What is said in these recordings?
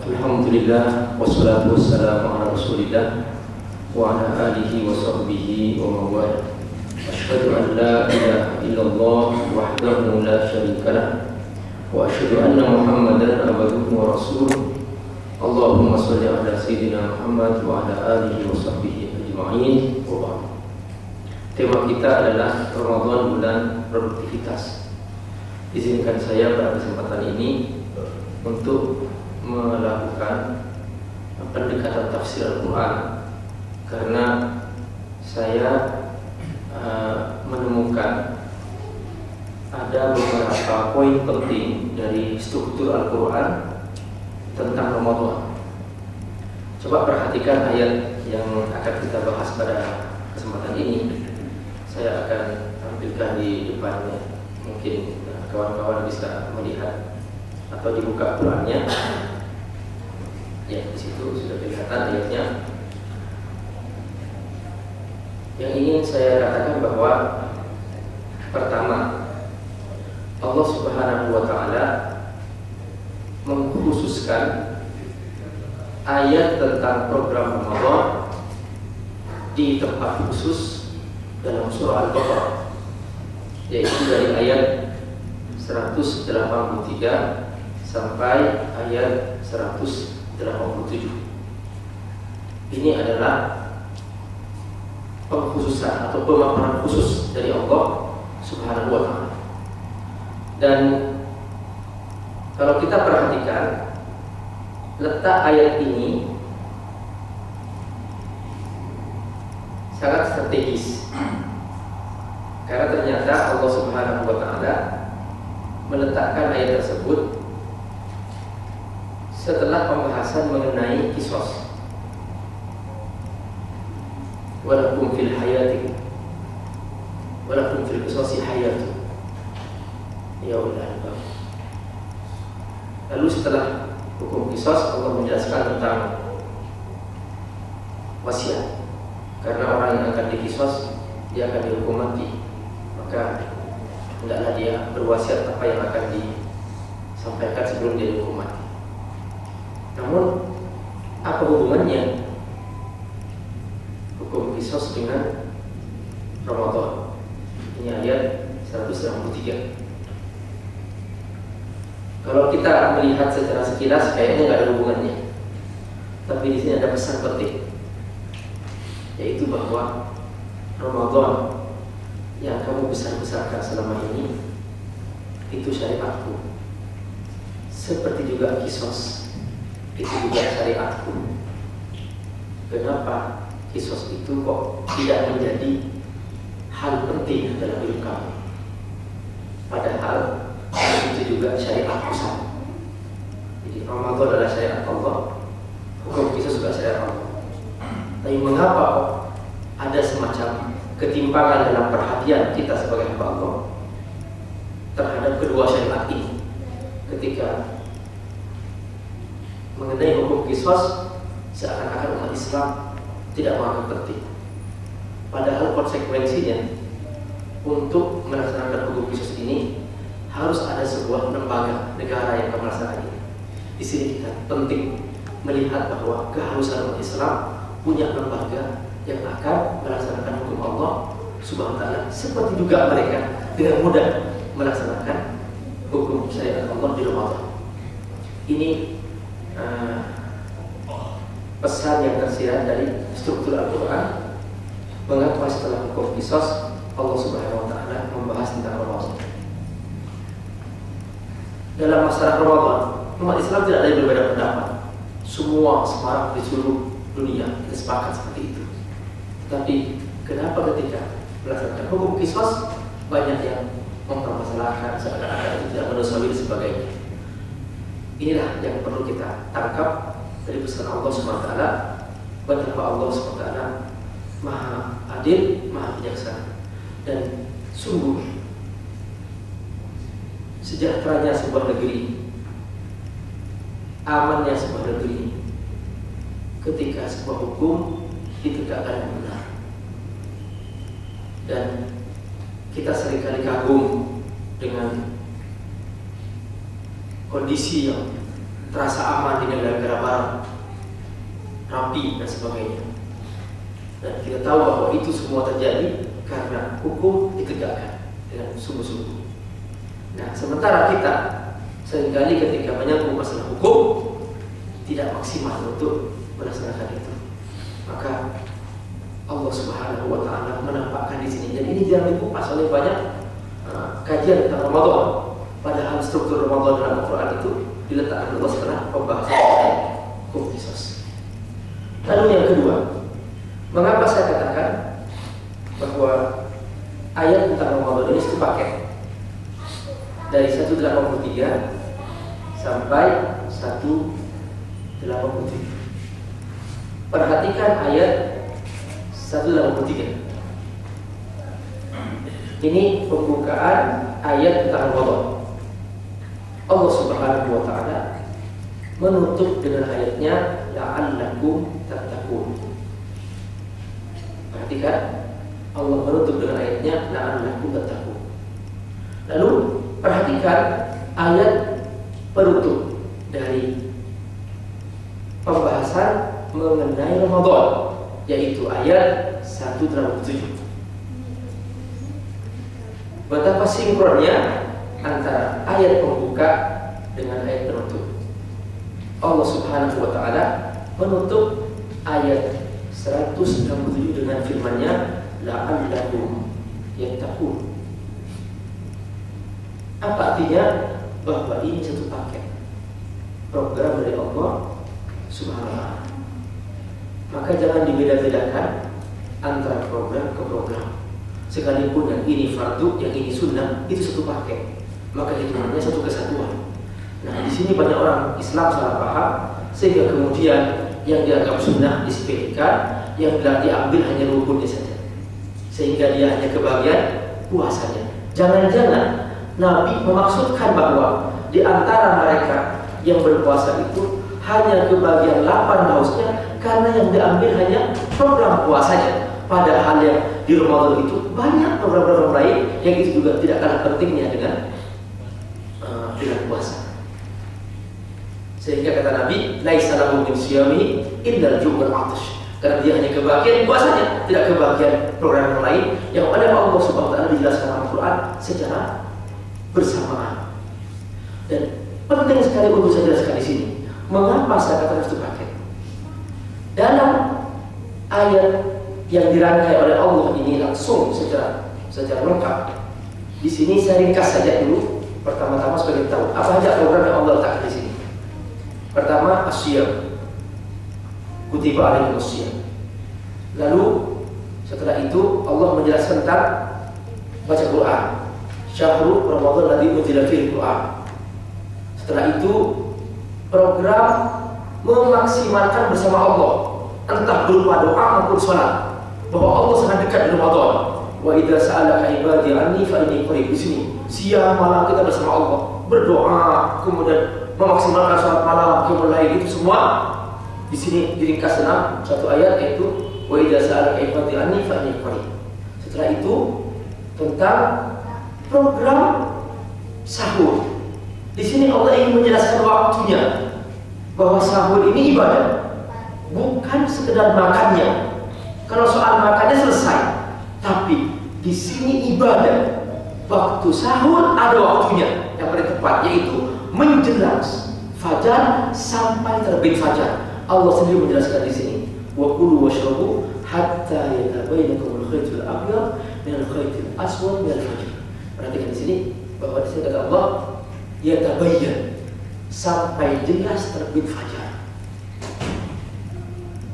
Alhamdulillah wassalatu wassalamu ala Rasulillah wa ala alihi wa sahbihi wa mawala. Asyhadu an la ilaha illallah wahdahu la syarika lah wa asyhadu anna Muhammadan abduhu wa rasuluh. Allahumma shalli ala sayyidina Muhammad wa ala alihi wa sahbihi ajma'in. Wa ba'd. Tema kita adalah Ramadan, bulan produktivitas. Izinkan saya pada kesempatan ini untuk melakukan pendekatan tafsir Al-Quran, karena saya menemukan ada beberapa poin penting dari struktur Al-Quran tentang Ramadan. Coba perhatikan ayat yang akan kita bahas pada kesempatan ini. Saya akan tampilkan di depannya, mungkin kawan-kawan bisa melihat atau dibuka Qurannya. Ya, di situ sudah kelihatan ayatnya. Yang ingin saya katakan bahwa pertama, Allah Subhanahu wa taala mengkhususkan ayat tentang program Ramadan di tempat khusus dalam surah Al-Baqarah, yaitu dari ayat 183 sampai ayat 187. Ini adalah pengkhususan atau pemaparan khusus dari Allah Subhanahu wa taala. Dan kalau kita perhatikan letak ayat ini sangat strategis, karena ternyata Allah Subhanahu wa taala meletakkan ayat tersebut setelah pembahasan mengenai kisos. Walakum fil hayati walakum fil qisasi hayatu ya ulul albab. Lalu setelah hukum kisos, Allah menjelaskan tentang wasiat, karena orang yang akan dikisos dia akan dihukum mati, maka hendaklah dia berwasiat apa yang akan disampaikan sebelum dia dihukum mati. Namun apa hubungannya hukum kisos dengan Ramadan? Ini ayat 193. Kalau kita melihat secara sekilas kayaknya nggak ada hubungannya, tapi di sini ada pesan penting, yaitu bahwa Ramadan yang kamu besar-besarkan selama ini itu syariatku, seperti juga kisos itu juga syariatku. Kenapa kisos itu kok tidak menjadi hal penting dalam hidup kamu, padahal itu juga syariatku sama. Jadi Ramadan adalah syariat Allah, hukum kisos juga syariat Allah. Tapi mengapa kok ada semacam ketimpangan dalam perhatian kita sebagai hamba Allah terhadap kedua syariat ini? Ketika mengenai hukum kisos, seakan-akan umat Islam tidak menganggap penting, padahal konsekuensinya untuk melaksanakan hukum kisos ini harus ada sebuah lembaga negara yang akan melaksanakan ini. Di sini kita penting melihat bahwa keharusan umat Islam punya lembaga yang akan melaksanakan hukum Allah Subhanahu wa taala, seperti juga mereka dengan mudah melaksanakan hukum syariat Allah di Ramadan. Ini pesan yang tersirat dari struktur Al-Quran. Mengapa setelah hukum kisos Allah Subhanahu wa taala membahas tentang Ramadan? Dalam masalah Ramadan, umat Islam tidak ada yang berbeda pendapat. Semua sepakat di seluruh dunia kita sepakat seperti itu. Tetapi kenapa ketika melaksanakan hukum kisos banyak yang mempermasalahkan, seakan-akan itu tidak manusiawi dan sebagainya? Inilah yang perlu kita tangkap dari pesan Allah SWT, betapa Allah SWT maha adil, maha bijaksana, dan sungguh sejahteranya sebuah negeri, amannya sebuah negeri ketika sebuah hukum ditegakkan yang benar. Dan kita seringkali kagum dengan kondisi yang terasa aman di negara-negara barat, rapi dan sebagainya. Dan kita tahu bahwa itu semua terjadi karena hukum ditegakkan dengan sungguh-sungguh. Nah, sementara kita seringkali ketika menyangkut masalah hukum tidak maksimal untuk melaksanakan itu. Maka Allah Subhanahu wa taala menampakkan di sini. Dan ini jarang dikupas oleh banyak kajian tentang Ramadan. Padahal struktur Ramadan dalam Al-Quran itu diletakkan Allah setelah pembahasan hukum qisas. Lalu yang kedua, mengapa saya katakan bahwa ayat tentang Ramadan ini satu paket dari 183 sampai 187. Perhatikan ayat 183. Ini pembukaan ayat tentang Ramadan. Allah Subhanahu wa taala menutup dengan ayatnya la'allakum tattaqun. Perhatikan, Allah menutup dengan ayatnya la'allakum tattaqun. Lalu perhatikan ayat penutup dari pembahasan mengenai Ramadan, yaitu ayat 187. Betapa sinkronnya antara ayat pembuka dengan ayat penutup. Allah Subhanahu wa taala menutup ayat 167 dengan firman-Nya la'allakum yattaqun. Apa artinya? Bahwa ini satu paket program dari Allah Subhanahu wa taala. Maka jangan dibeda-bedakan antara program ke program. Sekalipun yang ini fardu, yang ini sunnah, itu satu paket. Maka hitungannya satu kesatuan. Nah, di sini banyak orang Islam salah paham, sehingga kemudian yang dianggap sunnah disepelekan, yang diambil hanya rukunnya saja, sehingga dia hanya kebagian puasanya. Jangan-jangan Nabi memaksudkan bahwa di antara mereka yang berpuasa itu hanya kebagian 8 hausnya, karena yang diambil hanya program puasanya. Padahal yang di Ramadan itu banyak program-program lain yang itu juga tidak kalah pentingnya dengan puasa. Sehingga kata Nabi, laisa lahu min siyami illa al-ju' wal 'atash. Karena dia hanya kebagian puasanya, tidak kebagian program yang lain yang oleh Allah Subhanahu wa taala dijelaskan dalam Al-Qur'an secara bersamaan. Dan penting sekali untuk saya jelaskan di sini, mengapa saya katakan itu paket. Dalam ayat yang dirangkai oleh Allah ini langsung secara lengkap. Di sini saya ringkas saja dulu. Pertama-tama sebagai tahu apa saja program yang Allah letakkan di sini. Pertama, asyiyam. Kutiba alaikumus syiyam. Lalu setelah itu Allah menjelaskan tentang baca Quran. Syahrul Ramadan alladzi unzila fihi Quran. Setelah itu program memaksimalkan bersama Allah, entah berupa doa maupun salat, bahwa Allah sangat dekat di Ramadan. Wa idza sa'alaka ibadi anni fa inni qarib. Di sini siang malam kita bersama Allah, berdoa, kemudian memaksimalkan salat malam, kemudian itu semua di sini diringkas dalam satu ayat, yaitu wa idza sa'alaka ibadi anni fa inni qarib. Setelah itu tentang program sahur. Di sini Allah ingin menjelaskan waktunya, bahwa sahur ini ibadah, bukan sekedar makannya. Kalau soal makannya selesai, tapi di sini ibadah. Waktu sahur ada waktunya yang paling tepat, yaitu menjelang fajar sampai terbit fajar. Allah sendiri menjelaskan di sini, wa kulu washrabu hatta yatabayyana al-khaytul abyad min al-khaytil aswad min al-fajr. Perhatikan di sini bahwa di sini kata Allah yatabayyan, sampai jelas terbit fajar.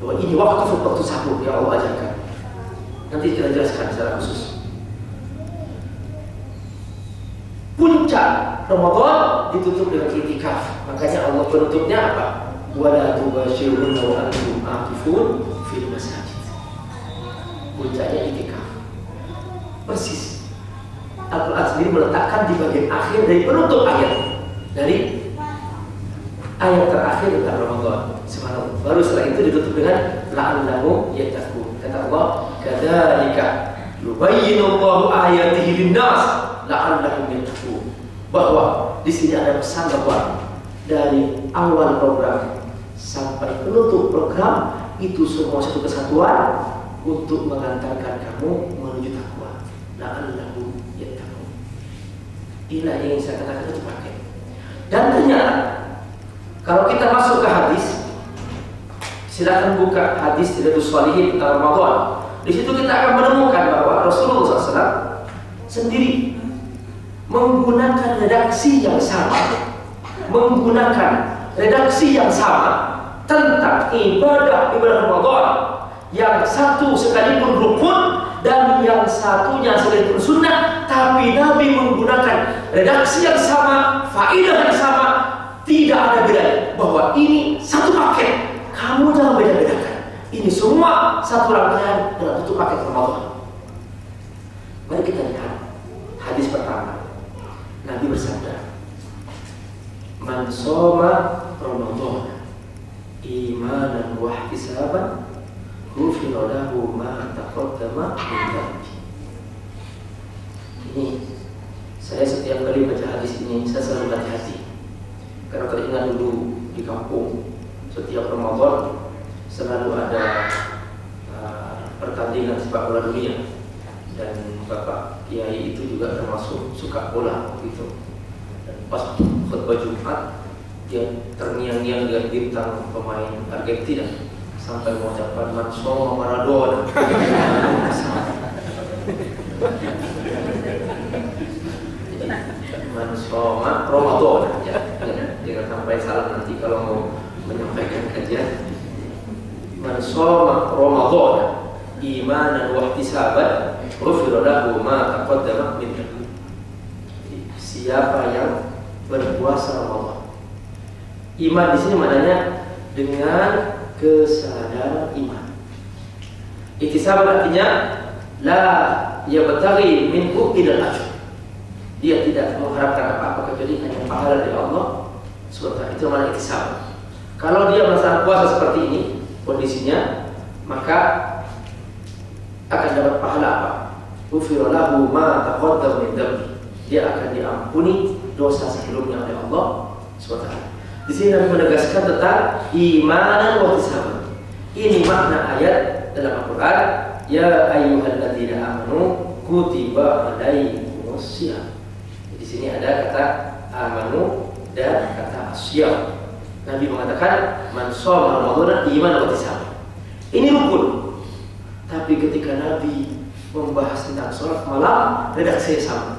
Bahwa ini waktu sahur yang Allah ajarkan. Nanti kita jelaskan secara khusus. Puncak Ramadan ditutup dengan i'tikaf. Makanya Allah penutupnya apa? Wala tubashiruna wa antum aqifun fil masajid. Puncaknya i'tikaf. Persis Al-Quran sendiri meletakkan di bagian akhir dari penutup ayat, dari ayat terakhir tentang Ramadan. Subhanallah. Baru setelah itu ditutup dengan la'allahum yattaqun. Kata Allah, kadzalika yubayyinullahu ayatihi lin-nas la'allahum yattaqun. Bahwa di sini ada pesan bahwa dari awal program sampai penutup program itu semua satu kesatuan untuk mengantarkan kamu menuju takwa. La'allahu yattaqun. Inilah yang ingin saya katakan itu pakai. Dan ternyata kalau kita masuk ke hadis, silakan buka hadis Riyadhus Shalihin tentang Ramadan. Di situ kita akan menemukan bahwa Rasulullah SAW sendiri menggunakan redaksi yang sama, tentang ibadah Ramadan, yang satu sekalipun rukun dan yang satunya sekalipun sunnah, tapi Nabi menggunakan redaksi yang sama, faedah yang sama, tidak ada bedanya. Bahwa ini satu paket, kamu jangan beda-bedakan. Ini semua satu rangkaian dalam satu paket Ramadan. Mari kita lihat hadis pertama. Nabi bersabda, "Man shoma Ramadan imanan wa ihtisaban, ghufira lahu ma taqaddama min dhanbi." Ini saya setiap kali baca hadis ini saya selalu hati-hati. Karena teringat dulu di kampung setiap Ramadan selalu ada pertandingan sepak bola dunia, dan Bapak Kiai itu juga termasuk suka bola gitu. Dan pas khutbah Jumat dia terngiang-ngiang dengan bintang pemain Argentina sampai mengucapkan "Man shoma Maradona." Man shoma Ramadan, jangan sampai salah nanti kalau mau menyampaikan kajian. Man shoma Ramadan imanan wa ihtisaban, ghufira lahu ma taqaddama min dhanbi. Siapa yang berpuasa Ramadan, iman di sini maknanya dengan kesadaran iman. Ihtisab artinya la yabtaghi minhu illa ajr. Dia tidak mengharapkan apa-apa kecuali hanya pahala dari Allah SWT. Itu makna ihtisab. Kalau dia melaksanakan puasa seperti ini kondisinya, maka akan dapat pahala apa? Ghufira lahu ma taqaddama min dhanbi. Dia akan diampuni dosa sebelumnya oleh Allah SWT. Di sini Nabi menegaskan tentang imanan wa ihtisaban. Ini makna ayat dalam Al-Qur'an, ya ayyuhalladzina amanu kutiba alaikumus syiyam. Di sini ada kata amanu dan kata asyam. Nabi mengatakan man shoma Ramadan imanan wa ihtisaban. Ini rukun. Tapi ketika Nabi membahas tentang sholat malam, redaksinya sama.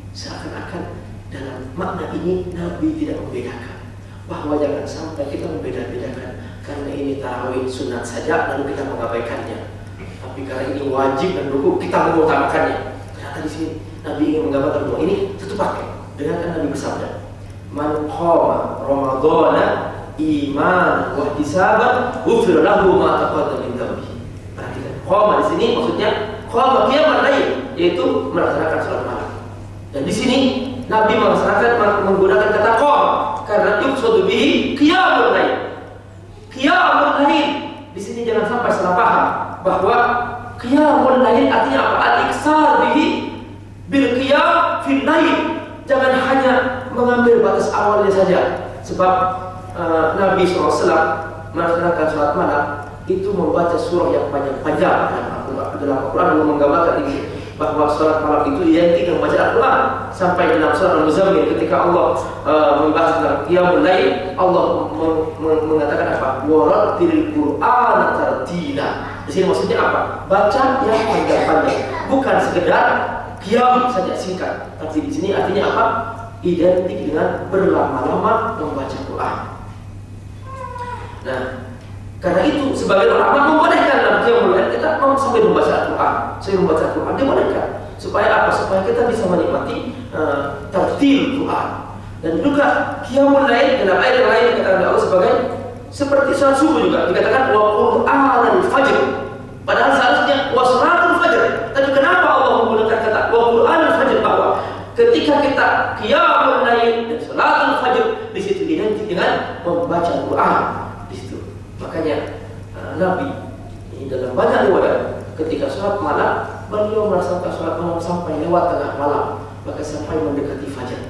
Seakan-akan dalam makna ini Nabi tidak membedakan, bahwa jangan sampai kita membeda-bedakan karena ini tarawih sunat saja lalu kita mengabaikannya, tapi karena ini wajib dan rukun kita mengutamakannya. Ternyata di sini Nabi ingin menggambarkan bahwa ini satu paket. Dengarkan Nabi bersabda, "Man qama Ramadhana imanan wa ihtisaban, ghufira lahu ma taqaddama min dhanbi." Perhatikan, qama di sini maksudnya qama qiyamal lail, yaitu melaksanakan salat malam. Dan di sini Nabi menggunakan kata qam karena yuqsadu bihi qiyamul lail. Qiyamul lail di sini jangan sampai salah paham bahwa qiyamul lail artinya apa? Al-iksar bihi bil qiyam fil lail. Jangan hanya mengambil batas awalnya saja. Sebab Nabi SAW melaksanakan salat malam itu membaca surah yang panjang-panjang dalam Al-Quran, lalu menggambarkan ini bahwa salat malam itu identik dengan baca Al-Quran. Sampai dalam surah Al-Muzammil ketika Allah membahas tentang qiyamul lail, Allah mengatakan apa? Warattilil Qur'ana tartila. Di sini maksudnya apa? Baca yang panjang-panjang, bukan sekedar qiyam saja singkat. Tapi di sini artinya apa? Identik dengan berlama-lama membaca Quran. Nah, karena itu sebagai ulama membolehkan dalam qiyamul lail kita mau sampai membaca Al-Quran. Saya membaca Al-Quran dibolehkan. Supaya apa? Supaya kita bisa menikmati tartil Quran. Dan juga qiyamul lail dalam ayat yang lain dikatakan Allah sebagai seperti salat subuh juga dikatakan wa Qur'anul fajr. Padahal seharusnya wa salatul fajr. Tapi kenapa Allah menggunakan kata wa Qur'anul fajr, bahwa ketika kita qiyamul lail dan salatul fajr di situ identik dengan membaca Quran di situ. Makanya Nabi ini dalam banyak riwayat ketika sholat malam beliau melaksanakan sholat malam sampai lewat tengah malam, bahkan sampai mendekati fajar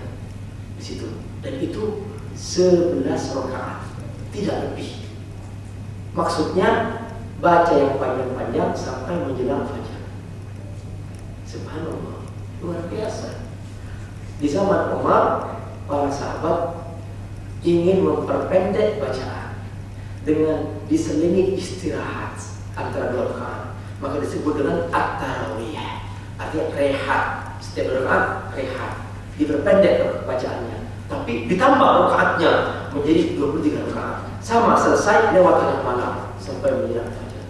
di situ. Dan itu 11 rakaat, tidak lebih. Maksudnya baca yang panjang-panjang sampai menjelang fajar. Subhanallah, luar biasa. Di zaman Umar, para sahabat ingin memperpendek bacaan dengan diselingi istirahat antara 2 rakaat, maka disebut dengan at-tarawih, artinya rehat. Setiap rakaat rehat, diperpendek bacaannya, tapi ditambah rakaatnya menjadi 23 rakaat, sama selesai lewat tengah malam sampai menjelang fajar.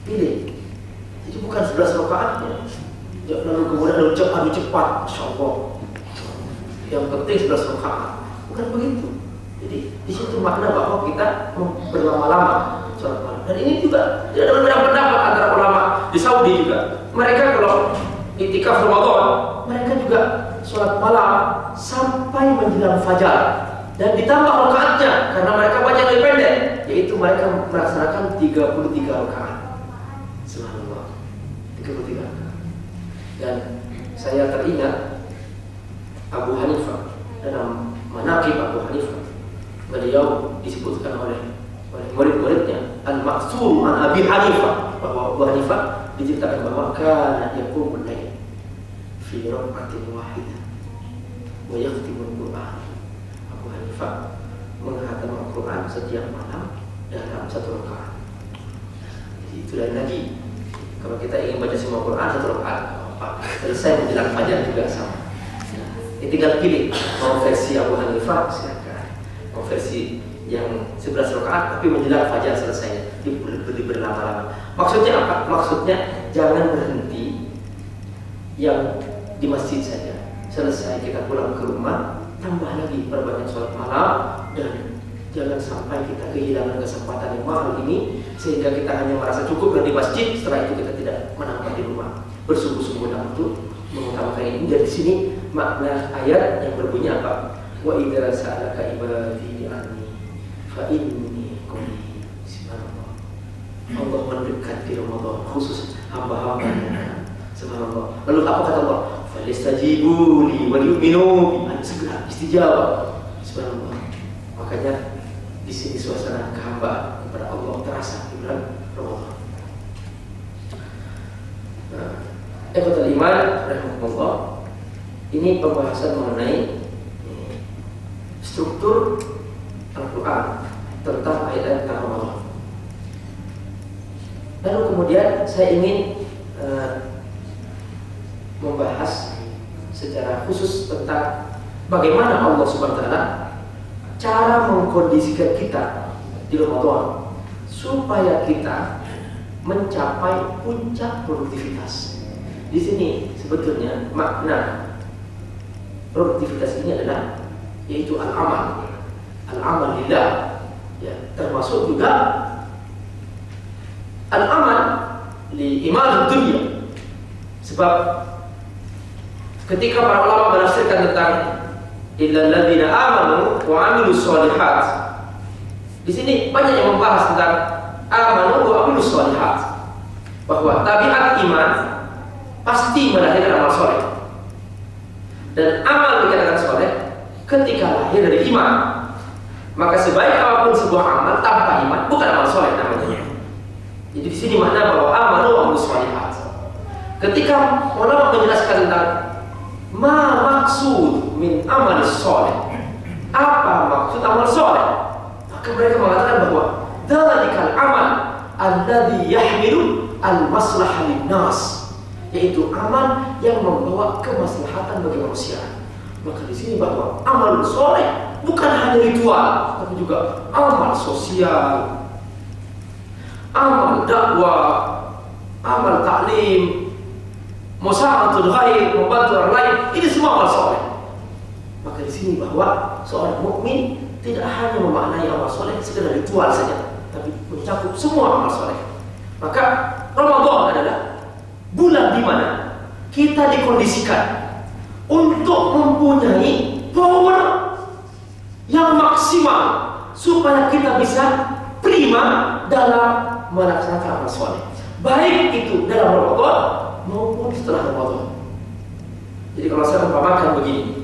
Pilih. Jadi bukan 11 rakaatnya lalu kemudian adu cepat, Masya Allah, yang penting 11 rakaat, bukan begitu. Jadi di situ makna bahwa kita berlama-lama sholat malam. Dan ini juga tidak ada perbedaan pendapat antara ulama di Saudi juga. Mereka kalau iktikaf Ramadan, mereka juga sholat malam sampai menjelang fajar, dan ditambah rakaatnya karena mereka baca lebih pendek, yaitu mereka melaksanakan 33 rakaat. Subhanallah, 33 rakaat. Dan saya teringat Abu Hanifah, dalam Manaqib Abu Hanifah, beliau disebutkan oleh murid-muridnya Al-Maqsur an Abi Hanifah, bahwa Abu Hanifah diceritakan bahwa kana yaqumul lail fi rak'atin wahidah wa yakhtimul Qur'an. Abu Hanifah menghatam Al-Quran setiap malam dalam 1 rakaat. Jadi itu dari Nabi. Kalau kita ingin baca semua Quran 1 rakaat, selesai menjelang fajar juga sama. Nah, tinggal pilih mau versi Abu Hanifah, silakan. Mau versi yang 11 rakaat tapi menjelang fajar selesai, berlama-lama. Maksudnya apa? Maksudnya jangan berhenti yang di masjid saja. Selesai kita pulang ke rumah, tambah lagi perbanyak sholat malam, dan jangan sampai kita kehilangan kesempatan yang mahal ini sehingga kita hanya merasa cukup di masjid, setelah itu kita tidak menambah di rumah. Bersungguh-sungguh untuk mengutamakan ini. Dari sini makna ayat yang berbunyi apa? Wa idza sa'alaka ibadi anni fa inni qarib. Subhanallah. Allah mendekat di Ramadan, khusus hamba-hambanya. Subhanallah. Lalu apa kata Allah? Falistajibu li wa yu'minu bi. Segera istijabah. Subhanallah. Makanya di sini suasana kehambaan kepada Allah terasa di bulan Ramadan. Ikhwatul iman rahimahullah, ini pembahasan mengenai struktur Al-Quran tentang ayat-ayat Ramadan. Lalu kemudian saya ingin membahas secara khusus tentang bagaimana Allah Subhanahu wa taala cara mengkondisikan kita di Ramadan supaya kita mencapai puncak produktivitas. Di sini sebetulnya makna produktivitas ini adalah yaitu al-amal lillah, ya, termasuk juga al-amal li iman dunia. Sebab ketika para ulama menafsirkan tentang illal ladzina amanu wa amilus shalihat, di sini banyak yang membahas tentang amanu wa amilus shalihat, bahwa tabiat iman pasti melahirkan amal soleh, dan amal dikatakan soleh ketika lahir dari iman. Maka sebaik apapun sebuah amal tanpa iman bukan amal soleh namanya. Jadi di sini makna bahwa amal wa amilus shalihat. Ketika ulama menjelaskan tentang maksud min amal soleh, apa maksud amal soleh, maka mereka mengatakan bahwa dzalikal amal alladzi yahmilu al-maslahah lin-nas, yaitu amal yang membawa kemaslahatan bagi manusia. Maka di sini bahwa amal soleh bukan hanya ritual, tapi juga amal sosial, amal dakwah, amal taklim, musa'atul ghair, membantu orang lain, ini semua amal soleh. Maka di sini bahwa seorang mukmin tidak hanya memaknai amal soleh sekedar ritual saja, tapi mencakup semua amal soleh. Maka Ramadan adalah bulan di mana kita dikondisikan untuk mempunyai power yang maksimal supaya kita bisa prima dalam melaksanakan amal soleh, baik itu dalam Ramadan maupun setelah Ramadan. Jadi kalau saya umpamakan begini,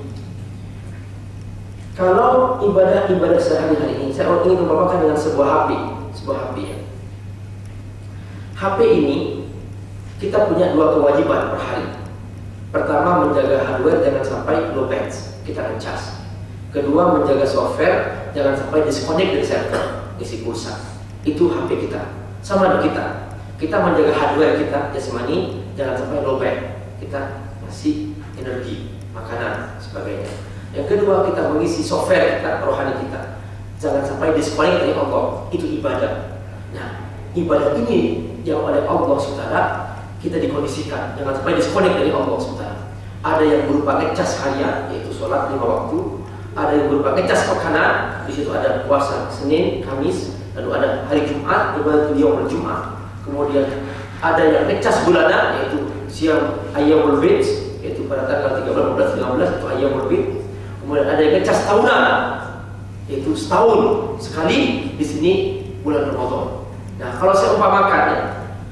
Kalau ibadah sehari-hari ini, saya ingin membapakkan dengan sebuah HP ya. HP ini kita punya dua kewajiban per hari. Pertama, menjaga hardware jangan sampai low battery, kita ngecas. Kedua, menjaga software jangan sampai disconnect dari server, isi pulsa. Itu HP kita. Sama dengan kita menjaga hardware kita jasmani jangan sampai low battery, kita ngasih energi, makanan, sebagainya. Yang kedua, kita mengisi software kita, rohani kita, jangan sampai disconnect dari Allah. Itu ibadah. Nah, ibadah ini yang oleh Allah Saudara kita dikondisikan, jangan sampai disconnect dari Allah Saudara. Ada yang berupa ngecas harian, yaitu sholat 5 waktu. Ada yang berupa ngecas makanan. Di situ ada puasa Senin, Kamis, lalu ada hari Jumat, ibadah yaumul Jumat. Kemudian ada yang ngecas bulanan, yaitu siang ayyamul bid, yaitu pada tanggal 13, 14, 15 itu ayyamul bid. Kemudian ada yang ngecas tahunan, yaitu setahun sekali di sini bulan Ramadan. Nah, kalau saya umpamakan ya,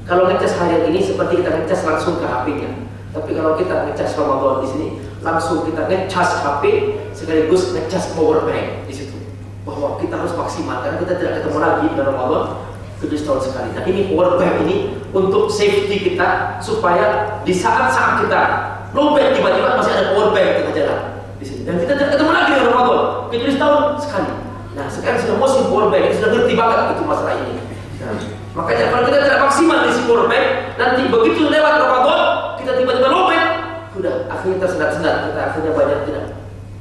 kalau ngecas harian ini seperti kita ngecas langsung ke HP-nya. Tapi kalau kita ngecas Ramadan di sini, langsung kita ngecas HP sekaligus ngecas power bank di situ. Bahwa kita harus maksimal karena kita tidak ketemu lagi dalam Ramadan, kedua setahun sekali. Nah, ini power bank ini untuk safety kita supaya di saat-saat kita lowbat tiba-tiba masih ada power bank di tengah jalan di sini. Dan kita tidak ketemu lagi dalam Ramadan, kedua setahun sekali. Nah, sekarang sudah musim power bank, kita sudah ngerti banget itu masalah ini. Nah, makanya kalau kita tidak maksimal di power bank, nanti begitu lewat Ramadan kita tiba-tiba lowbat, sudah akhirnya tersendat-sendat, kita akhirnya banyak tidak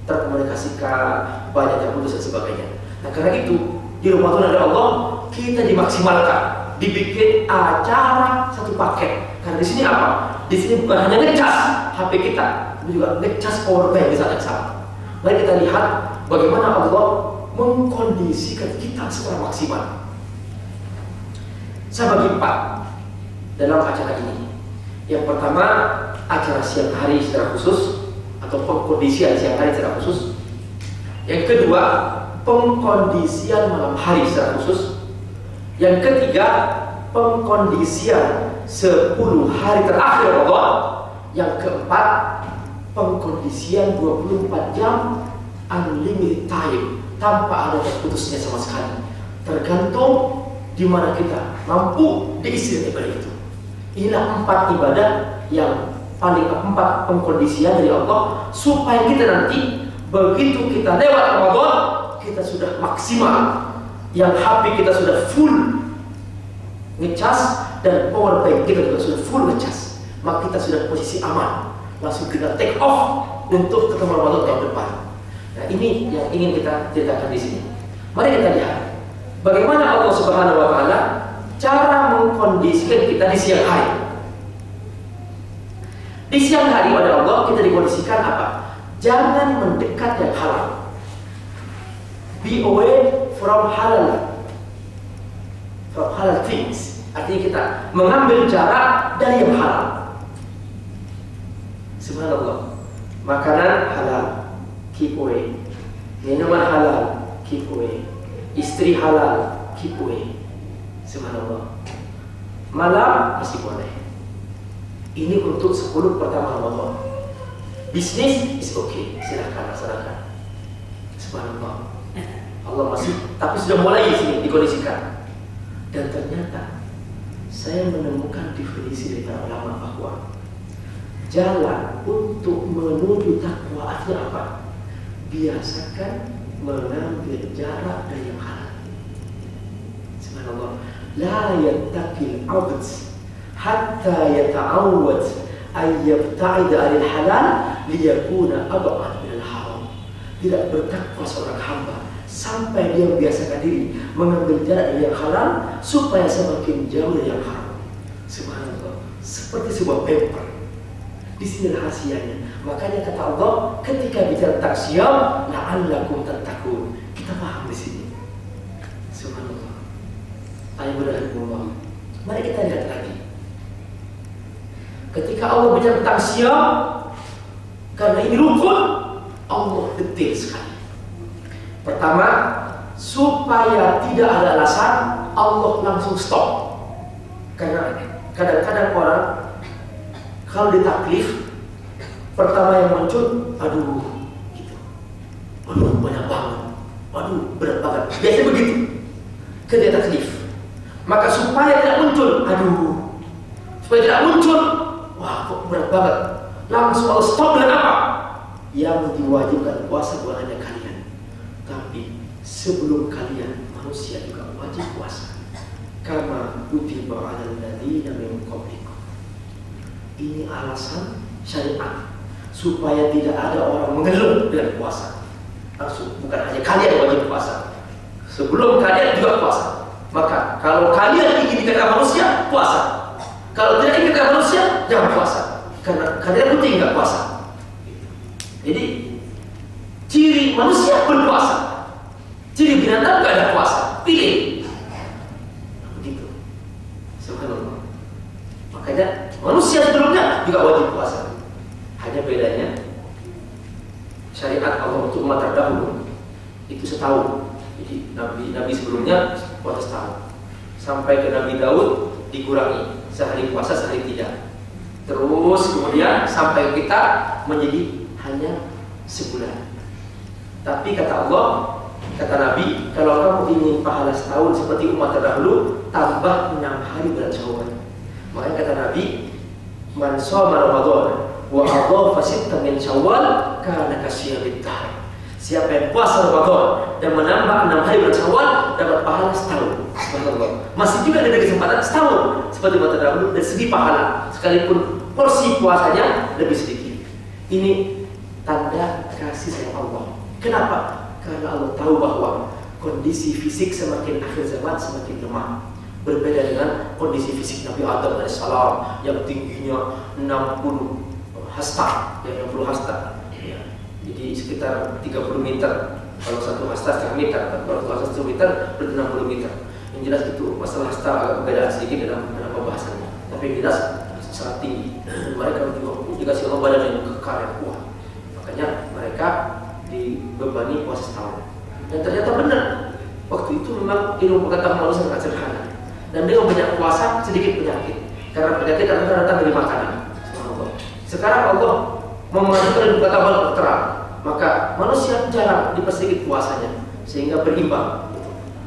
terkomunikasikan, banyak yang putus dan sebagainya. Nah, karena itu di Ramadan ada Allah, kita dimaksimalkan, dibikin acara satu paket. Karena di sini apa? Di sini bukan hanya ngecas HP kita, tapi juga ngecas power bank di saat yang sama. Mari kita lihat bagaimana Allah mengkondisikan kita secara maksimal. Saya bagi 4 dalam acara ini. Yang pertama, acara siang hari secara khusus atau pengkondisian siang hari secara khusus. Yang kedua, pengkondisian malam hari secara khusus. Yang ketiga, pengkondisian 10 hari terakhir Ramadan. Yang keempat, pengkondisian 24 jam unlimited time tanpa ada putusnya sama sekali. Tergantung di mana kita mampu diisi ibadah itu. Inilah 4 ibadah yang paling 4 pengkondisian dari Allah supaya kita nanti begitu kita lewat Ramadan kita sudah maksimal, yang HP kita sudah full ngecas dan power bank kita juga sudah full ngecas, maka kita sudah posisi aman, langsung kita take off untuk ketemu Ramadan tahun depan. Nah, ini yang ingin kita ceritakan di sini. Mari kita lihat bagaimana Allah Subhanahu wa taala cara mengkondisikan kita di siang hari. Di siang hari oleh Allah kita dikondisikan apa? Jangan mendekat yang halal. Be away from halal things. Artinya kita mengambil jarak dari yang halal. Subhanallah. Makanan halal, keep away. Minuman halal, keep away. Istri halal, keep away. Subhanallah. Malam masih boleh. Ini untuk 10 pertama Ramadan. Bisnis is okay, silakan laksanakan. Subhanallah. Allah masih, tapi sudah mulai di sini dikondisikan. Dan ternyata saya menemukan definisi dari para ulama bahwa jalan untuk menuju takwa artinya apa? Biasakan mengambil jarak dari yang halal. Subhanallah. La yattaqil 'abd hatta yata'awwad ay yabta'ida 'anil halal liyakuna ab'ad minal haram. Tidak bertakwa seorang hamba sampai dia membiasakan diri mengambil jarak dari yang halal supaya semakin jauh dari yang haram. Subhanallah. Seperti sebuah paper. Di sini rahasianya. Makanya kata Allah ketika bicara tentang siyam, la'allakum tattaqun. Kita paham di sini. Subhanallah. Ayyuhallazina. Mari kita lihat lagi. Ketika Allah bicara tentang siyam, karena ini rukun, Allah detail sekali. Pertama, supaya tidak ada alasan, Allah langsung stop. Karena kadang-kadang orang kalau ditaklif, pertama yang muncul, aduh, gitu. Waduh, banyak banget. Waduh, berat banget. Biasanya begitu. Kerja taklif. Maka supaya tidak muncul, supaya tidak muncul, wah kok berat banget. Langsung Allah stop dengan apa? Yang diwajibkan puasa bukan hanya kalian, tapi sebelum kalian manusia juga wajib puasa. Kama kutiba 'alal ladzina min qablikum. Ini alasan syariat supaya tidak ada orang mengeluh dengan puasa. Langsung bukan hanya kalian wajib puasa, sebelum kalian juga puasa. Maka kalau kalian ingin dikatakan manusia, puasa. Kalau tidak ingin dikatakan manusia, jangan puasa. Karena kalian penting nggak puasa. Jadi ciri manusia berpuasa, ciri binatang nggak ada puasa. Pilih. Begitu. Subhanallah. Makanya manusia sebelumnya juga wajib puasa. Hanya bedanya syariat Allah untuk umat terdahulu itu setahun. Jadi nabi sebelumnya puasa setahun. Sampai ke Nabi Daud dikurangi sehari puasa sehari tidak. Terus kemudian sampai kita menjadi hanya sebulan. Tapi kata Allah, kata Nabi, kalau kamu ingin pahala setahun seperti umat terdahulu, tambah 6 hari bulan Syawal. Makanya kata Nabi, man shoma Ramadan wa adhafa sitta min Syawal kana kasyiyamid dahr. Siapa yang puasa Ramadan dan menambah 6 hari bulan Syawal dapat pahala setahun. Subhanallah. Masih juga ada kesempatan setahun seperti umat terdahulu dari segi pahala, sekalipun porsi puasanya lebih sedikit. Ini tanda kasih sayang Allah. Kenapa? Karena Allah tahu bahwa kondisi fisik semakin akhir zaman semakin lemah. Berbeda dengan kondisi fisik Nabi Adam AS yang tingginya 60 hasta, ya 60 hasta. Ya. Jadi sekitar 30 meter. Kalau satu hasta setengah meter, kalau satu hasta 1 meter berarti 60 meter. Yang jelas itu masalah hasta agak berbeda sedikit dalam pembahasannya. Tapi yang jelas sangat tinggi. Mereka juga Allah badan yang kekar yang kuat. Makanya mereka dibebani puasa setahun. Dan ternyata benar. Waktu itu memang ilmu pengetahuan manusia sangat sederhana. Dan dengan banyak puasa sedikit penyakit. Karena penyakit kadang-kadang datang dari makanan. Sekarang Allah memajukan ilmu pengetahuan terang. Maka manusia jarang dipersedikit puasanya, sehingga berimbang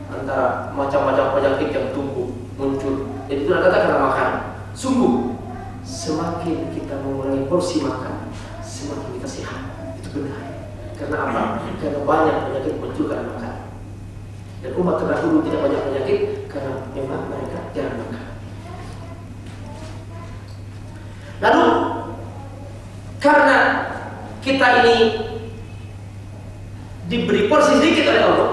antara macam-macam penyakit yang tumbuh muncul. Jadi itu kata karena makan. Sungguh semakin kita mengurangi porsi makan, semakin kita sehat. Itu benar. Karena apa? Karena banyak penyakit muncul karena makan. Dan umat terdahulu tidak banyak penyakit karena memang mereka jarang makan. Lalu karena kita ini diberi porsi sedikit oleh Allah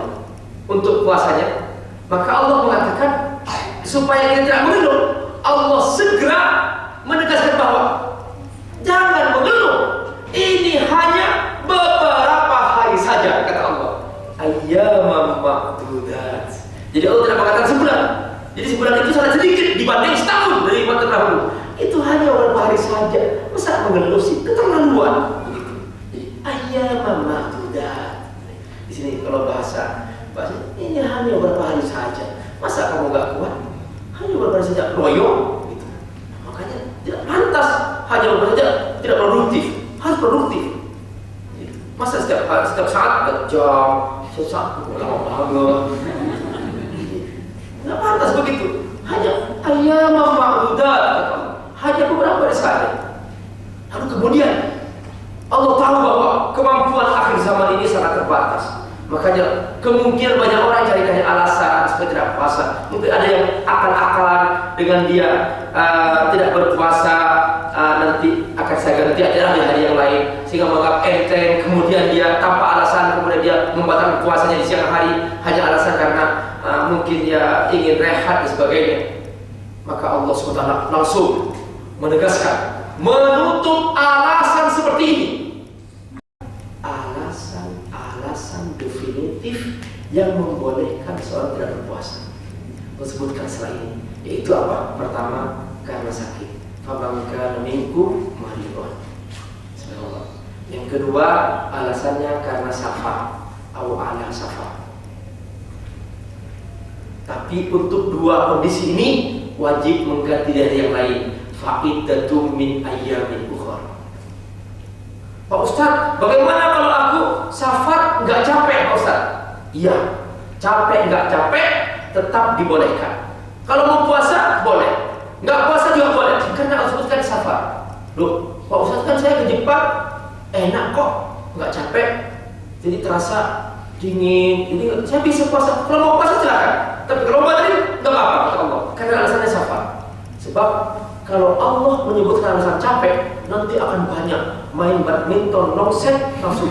untuk puasanya, maka Allah mengatakan supaya kita tidak mengeluh, Allah segera menegaskan bahwa jangan mengeluh. Ini hanya beberapa hari saja, kata Allah. Ayyaman ma'dudat. Jadi Allah tidak mengatakan sebulan. Jadi sebulan itu sangat sedikit dibanding setahun dari umat terdahulu. Itu hanya beberapa hari saja. Masa mengeluh sih? Keterlaluan. Begitu. Jadi ayyaman ma'dudat. Di sini kalau bahasa ini hanya beberapa hari saja. Masa kamu gak kuat? Hanya beberapa hari saja loyo. Gitu. Makanya tidak pantas hanya beberapa saja tidak produktif. Harus produktif. Masa setiap saat jam sesaat lama banget. Tidak pantas begitu. Hanya ayyaman ma'dudat. Hanya beberapa hari saja. Lalu kemudian Allah tahu bahwa kemampuan akhir zaman ini sangat terbatas. Makanya kemungkinan banyak orang carikan alasan supaya tidak puasa. Mungkin ada yang akal-akalan dengan dia tidak berpuasa, nanti akan saya ganti adalah di hari yang lain, sehingga menganggap enteng. Kemudian dia tanpa alasan, kemudian dia membatalkan puasanya di siang hari hanya alasan karena mungkin dia ingin rehat dan sebagainya. Maka Allah SWT langsung menegaskan, menutup alasan seperti ini. Alasan definitif yang membolehkan seorang tidak berpuasa. Disebutkan setelah ini, yaitu apa? Pertama, karena sakit. Faman kana minkum maridun. Yang kedua, alasannya karena safar atau ala safar. Tapi untuk dua kondisi ini wajib mengganti dari yang lain. Fa'iddatum min ayyamin ukhra. Pak Ustaz, bagaimana kalau aku safar nggak capek Pak Ustaz? Iya, capek nggak capek tetap dibolehkan. Kalau mau puasa boleh, nggak puasa juga boleh. Karena Allah sebutkan safar. Loh, Pak Ustaz kan saya ke Jepang enak kok, nggak capek, jadi terasa dingin. Jadi saya bisa puasa. Kalau mau puasa silakan. Tapi kalau mau tadi nggak apa-apa kata Allah. Karena alasannya safar. Sebab kalau Allah menyebutkan alasan capek, nanti akan banyak main badminton long set langsung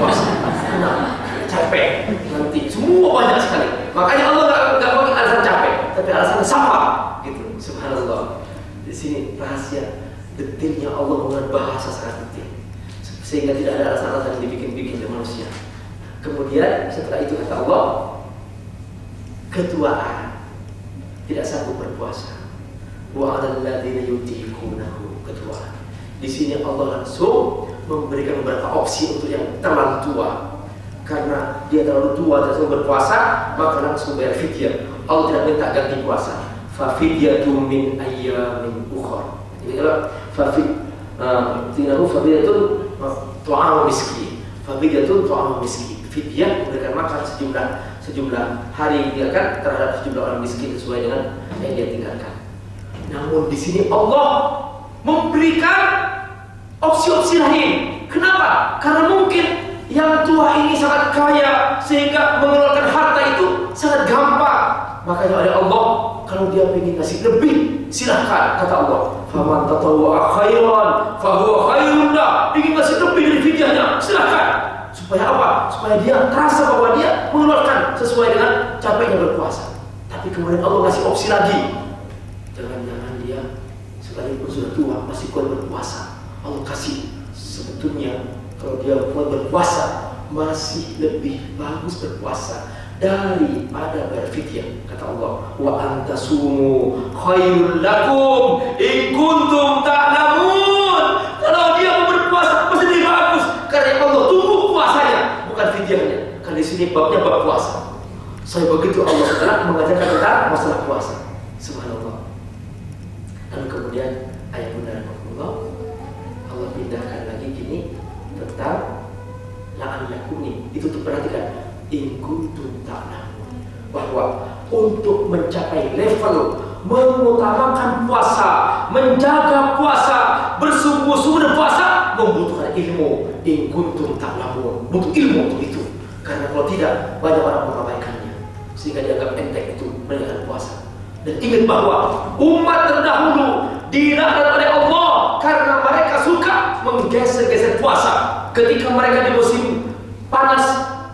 puasa. Nah, capek nanti semua banyak sekali. Makanya Allah nggak pakai alasan capek, tapi alasan safar. Gitu. Subhanallah. Di sini rahasia detailnya Allah menggunakan bahasa sangat detail, sehingga tidak ada alasan-alasan yang dibikin-bikin oleh manusia. Kemudian setelah itu kata Allah, ketuaan, tidak sanggup berpuasa. Wa 'alal ladzina yutiqunahu, ketuaan. Di sini Allah langsung memberikan beberapa opsi untuk yang terlalu tua. Karena dia terlalu tua dan sanggup berpuasa, maka langsung bayar fidyah. Allah tidak minta ganti puasa. Fa fidyatun min ayyamin ukhra. Jadi kalau fidyatun ta'am miskin. Fidyatun ta'am miskin. Fidyah memberikan makan sejumlah hari dia kan terhadap sejumlah orang miskin sesuai dengan yang dia tinggalkan. Namun di sini Allah memberikan opsi-opsi lain. Kenapa? Karena mungkin yang tua ini sangat kaya sehingga mengeluarkan harta itu sangat gampang. Makanya oleh Allah, kalau dia ingin ngasih lebih, silahkan kata Allah. Faman tatawwa'a khairan fahuwa khairun lah. Ingin ngasih lebih dari fidyahnya, silahkan. Supaya apa? Supaya dia terasa bahwa dia mengeluarkan sesuai dengan capeknya berpuasa. Tapi kemudian Allah ngasih opsi lagi. Jangan-jangan dia sekalipun sudah tua masih kuat berpuasa. Allah kasih sebetulnya kalau dia kuat berpuasa masih lebih bagus berpuasa daripada berfidyah. Kata Allah, wa antasumu khairul lakum in kuntum ta'lamun. Kalau dia mau berpuasa pasti lebih bagus karena Allah tunggu puasanya, bukan fidyahnya. Karena di sini babnya bab puasa. Saya begitu Allah Taala mengajarkan tentang masalah puasa. Subhanallah. Lalu kemudian ayat benar Allah pindahkan lagi gini tentang la'allakum ini. Itu tuh perhatikan, in kuntum ta'lamun, bahwa untuk mencapai level mengutamakan puasa, menjaga puasa, bersungguh-sungguh puasa membutuhkan ilmu. In kuntum ta'lamun, butuh ilmu untuk itu. Karena kalau tidak banyak orang mengabaikannya sehingga dianggap enteng itu menjalankan puasa. Dan ingat bahwa umat terdahulu dilaknat oleh Allah karena mereka suka menggeser-geser puasa. Ketika mereka di musim panas,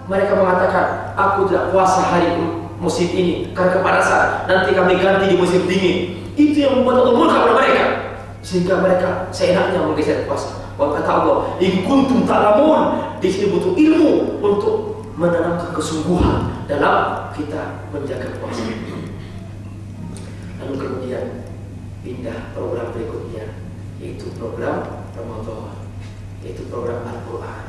mereka mengatakan, aku tidak puasa hari musim ini karena kepanasan, nanti kami ganti di musim dingin. Itu yang membuat Allah murka pada mereka, sehingga mereka seenaknya menggeser puasa. Kata Allah, in kuntum ta'lamun, di sini butuh ilmu untuk menanamkan kesungguhan dalam kita menjaga puasa. Lalu kemudian pindah program berikutnya, yaitu program Ramadan, yaitu program Al-Quran.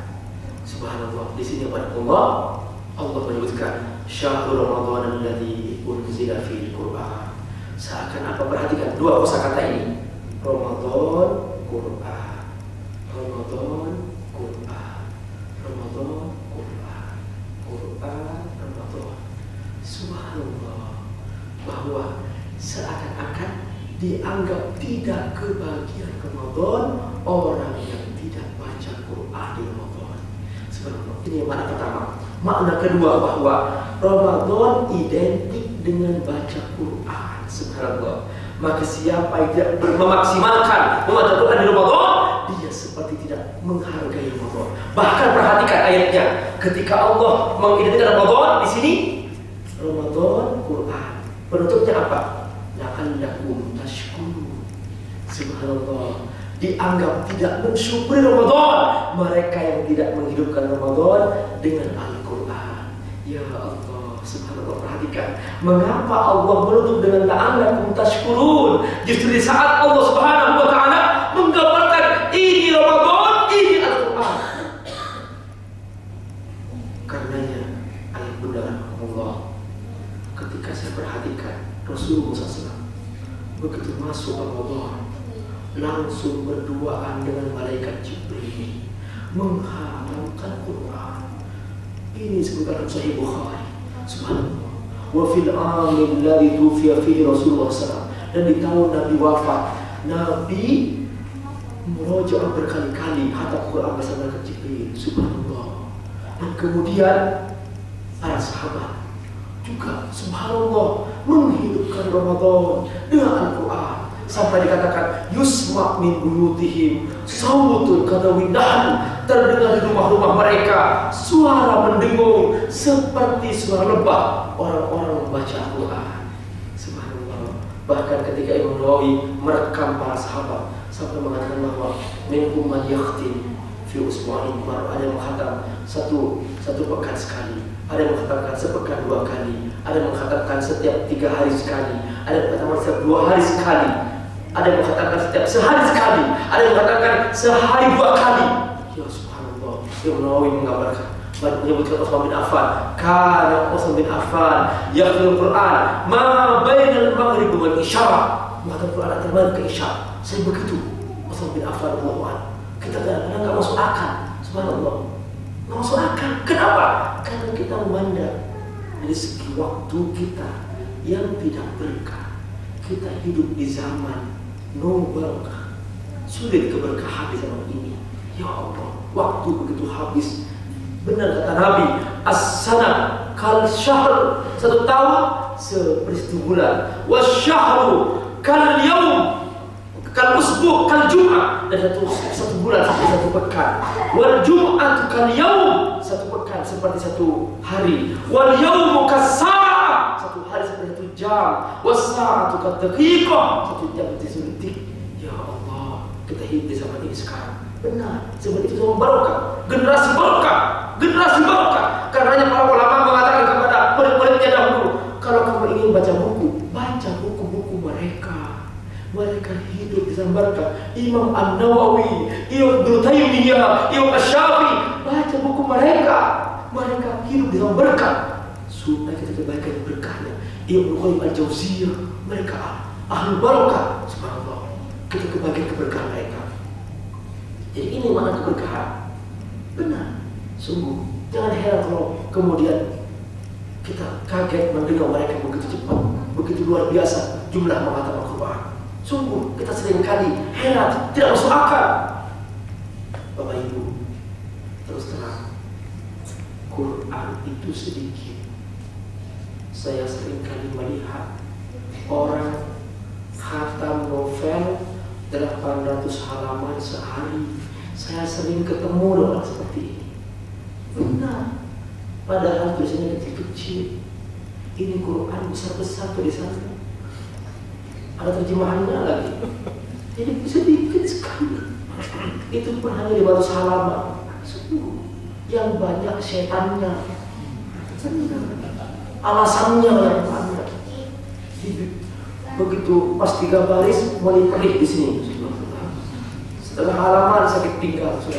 Subhanallah, di sini pada Allah menyebutkan syahrul Ramadan alladzi unzila fil Qur'an. Seakan apa, perhatikan dua kosakata ini, Ramadan, Quran, Ramadan, Quran, Ramadan, Quran, Quran, Ramadan. Subhanallah, bahwa seakan-akan dianggap tidak kebagian Ramadan orang yang tidak baca Quran di Ramadan. Subhanallah. Ini makna pertama. Makna kedua, bahwa Ramadan identik dengan baca Quran. Subhanallah. Maka siapa yang tidak memaksimalkan membaca Quran di Ramadan, dia seperti tidak menghargai Ramadan. Bahkan perhatikan ayatnya, ketika Allah mengidentikan Ramadan di sini, Ramadan Quran. Penutupnya apa? La'allakum tashkurun. Subhanallah. Dianggap tidak mensyukuri Ramadan mereka yang tidak menghidupkan Ramadan dengan Al-Quran. Ya Allah, subhanallah, perhatikan mengapa Allah menutup dengan la'allakum tashkurun. Justru di saat Allah subhanahu wa ta'ala menggambarkan ini Ramadan, ini Al-Quran. Karenanya ayat bunda Allah, ketika saya perhatikan Rasulullah SAW begitu masuk Ramadan langsung berduaan dengan malaikat Jibril mengharamkan Quran. Ini disebutkan dalam Sahih Bukhari. Subhanallah. Wa fil amil ladzi tufiya fihi Rasulullah SAW. Dan di tahun Nabi wafat, Nabi murojaah berkali-kali hatam Quran bersama Jibril. Subhanallah. Dan kemudian para sahabat juga subhanallah menghidupkan Ramadan dengan Al-Quran sampai dikatakan yusma' min buyutihim sawtun kadawindahan, terdengar di rumah-rumah mereka suara mendengung seperti suara lebah orang-orang membaca Al-Quran. Subhanallah. Bahkan ketika Imam Nawawi merekam para sahabat sampai mengatakan bahwa minhum man yakhtim fi usbu'in mar, ada yang menghatam satu pekan sekali, ada yang menghatamkan sepekan 2 kali, ada yang menghatamkan setiap 3 hari sekali, ada yang menghatamkan setiap 2 hari sekali, ada yang menghatamkan setiap sehari sekali, ada yang menghatamkan sehari 2 kali. Ya subhanallah. Imam Nawawi menggambarkan, menyebutkan Utsman bin Affan, kana Utsman bin Affan yaqra'ul Quran ma bainal maghrib wal isya, menghatam Quran antara maghrib ke isya. Saya begitu Utsman bin Affan radhiyallahu. Kita kadang-kadang nggak masuk akal, subhanallah, nggak masuk akal. Kenapa? Karena kita memandang dari segi waktu kita yang tidak berkah. Kita hidup di zaman no barakah, sulit keberkahan di zaman ini. Ya Allah, waktu begitu habis. Benar kata Nabi, as-sana kal syahr, 1 tahun seperti 1 bulan. Was-syahru kal yaum, kal usbu' kal jum'ah, dan 1 bulan seperti 1 pekan. Wal jum'atu kal yaum, 1 pekan seperti 1 hari. Wal yaumu kas sa'ah, 1 hari seperti 1 jam. Was sa'atu kat daqiqah, 1 jam seperti 1 detik. Ya Allah, kita hidup di zaman ini sekarang. Benar, zaman itu zaman barokah, generasi barokah, generasi barokah. Karenanya para ulama mengatakan kepada murid-muridnya dahulu, kalau kamu ingin baca buku-buku mereka. Mereka hidup di zaman barokah. Imam An-Nawawi, Imam Ibnu Taimiyah, Imam Asy-Syafi'i, baca buku mereka. Mereka hidup di zaman berkah supaya kita kebaikan berkahnya. Imam Qayyim Al-Jauziyah, mereka ahli barokah. Subhanallah, kita kebagian keberkahan mereka. Jadi ini makna keberkahan. Benar, sungguh. Jangan heran kalau kemudian kita kaget mendengar mereka begitu cepat, begitu luar biasa jumlah menghafal Al-Quran. Sungguh kita seringkali heran, tidak masuk akal. Bapak Ibu, terus terang, Quran itu sedikit. Saya seringkali melihat orang khatam novel 800 halaman sehari. Saya sering ketemu orang seperti ini. Benar. Padahal tulisannya kecil-kecil. Ini Quran besar-besar tulisannya. Ada terjemahannya lagi. Jadi sedikit sekali. Itu pun hanya 500 halaman. Sungguh. Yang banyak setannya. Alasannya yang banyak. Begitu pas 3 baris mulai pelik di sini. Setelah halaman sakit pinggang sudah.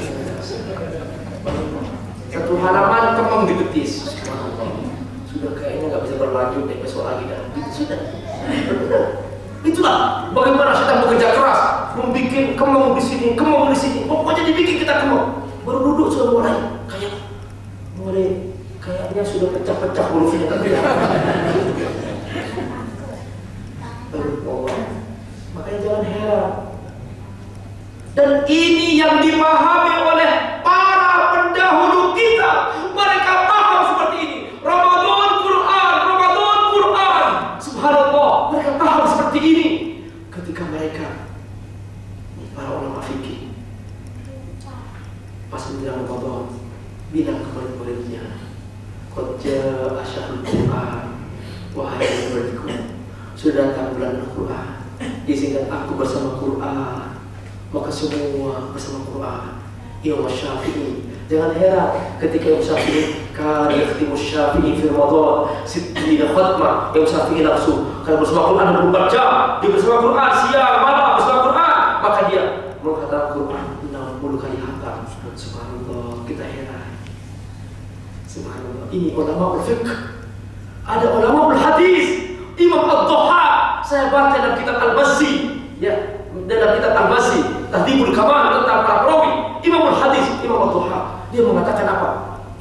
1 halaman kemeng di betis. Sudah kayaknya nggak bisa berlanjut deh, besok lagi dah. Sudah. Benar. Itulah bagaimana setan bekerja keras, membuat kemeng di sini, kemeng di sini. Pokoknya dibikin kita kemeng. Baru duduk sudah mulai kayaknya sudah pecah-pecah hurufnya tapi ya. Makanya jangan heran. Dan ini yang dipahami oleh para pendahulu kita. Mereka paham seperti ini. Ramadan Quran. Subhanallah, mereka paham seperti ini. Ketika mereka, para ulama fikih, pas menjelang Ramadan, bilang kepada muridnya, qad jaa syahrul Quran, wahai muridku, sudah datang bulan Al-Quran. Izinkan aku bersama Quran. Maka semua bersama Quran. Imam Syafi'i, jangan heran ketika Imam Syafi'i kana yakhtimu Syafi'i fi Ramadan 60 khatmah. Imam Syafi'i langsung kalau bersama Quran 24 jam, dia bersama Quran siang malam bersama Quran, maka dia menghatam Quran 60 kali hatam. Subhanallah, kita heran. Subhanallah, ini ulama fiqh. Ada ulama hadis. Imam Ad-Dhahhak, saya baca dalam kitab Al-Bazzi, ya, dalam kitab Al-Bazzi, Tahdhibul Kamal tentang para perawi. Imam Al-Hadis, Imam Ad-Dhahhak, dia mengatakan apa?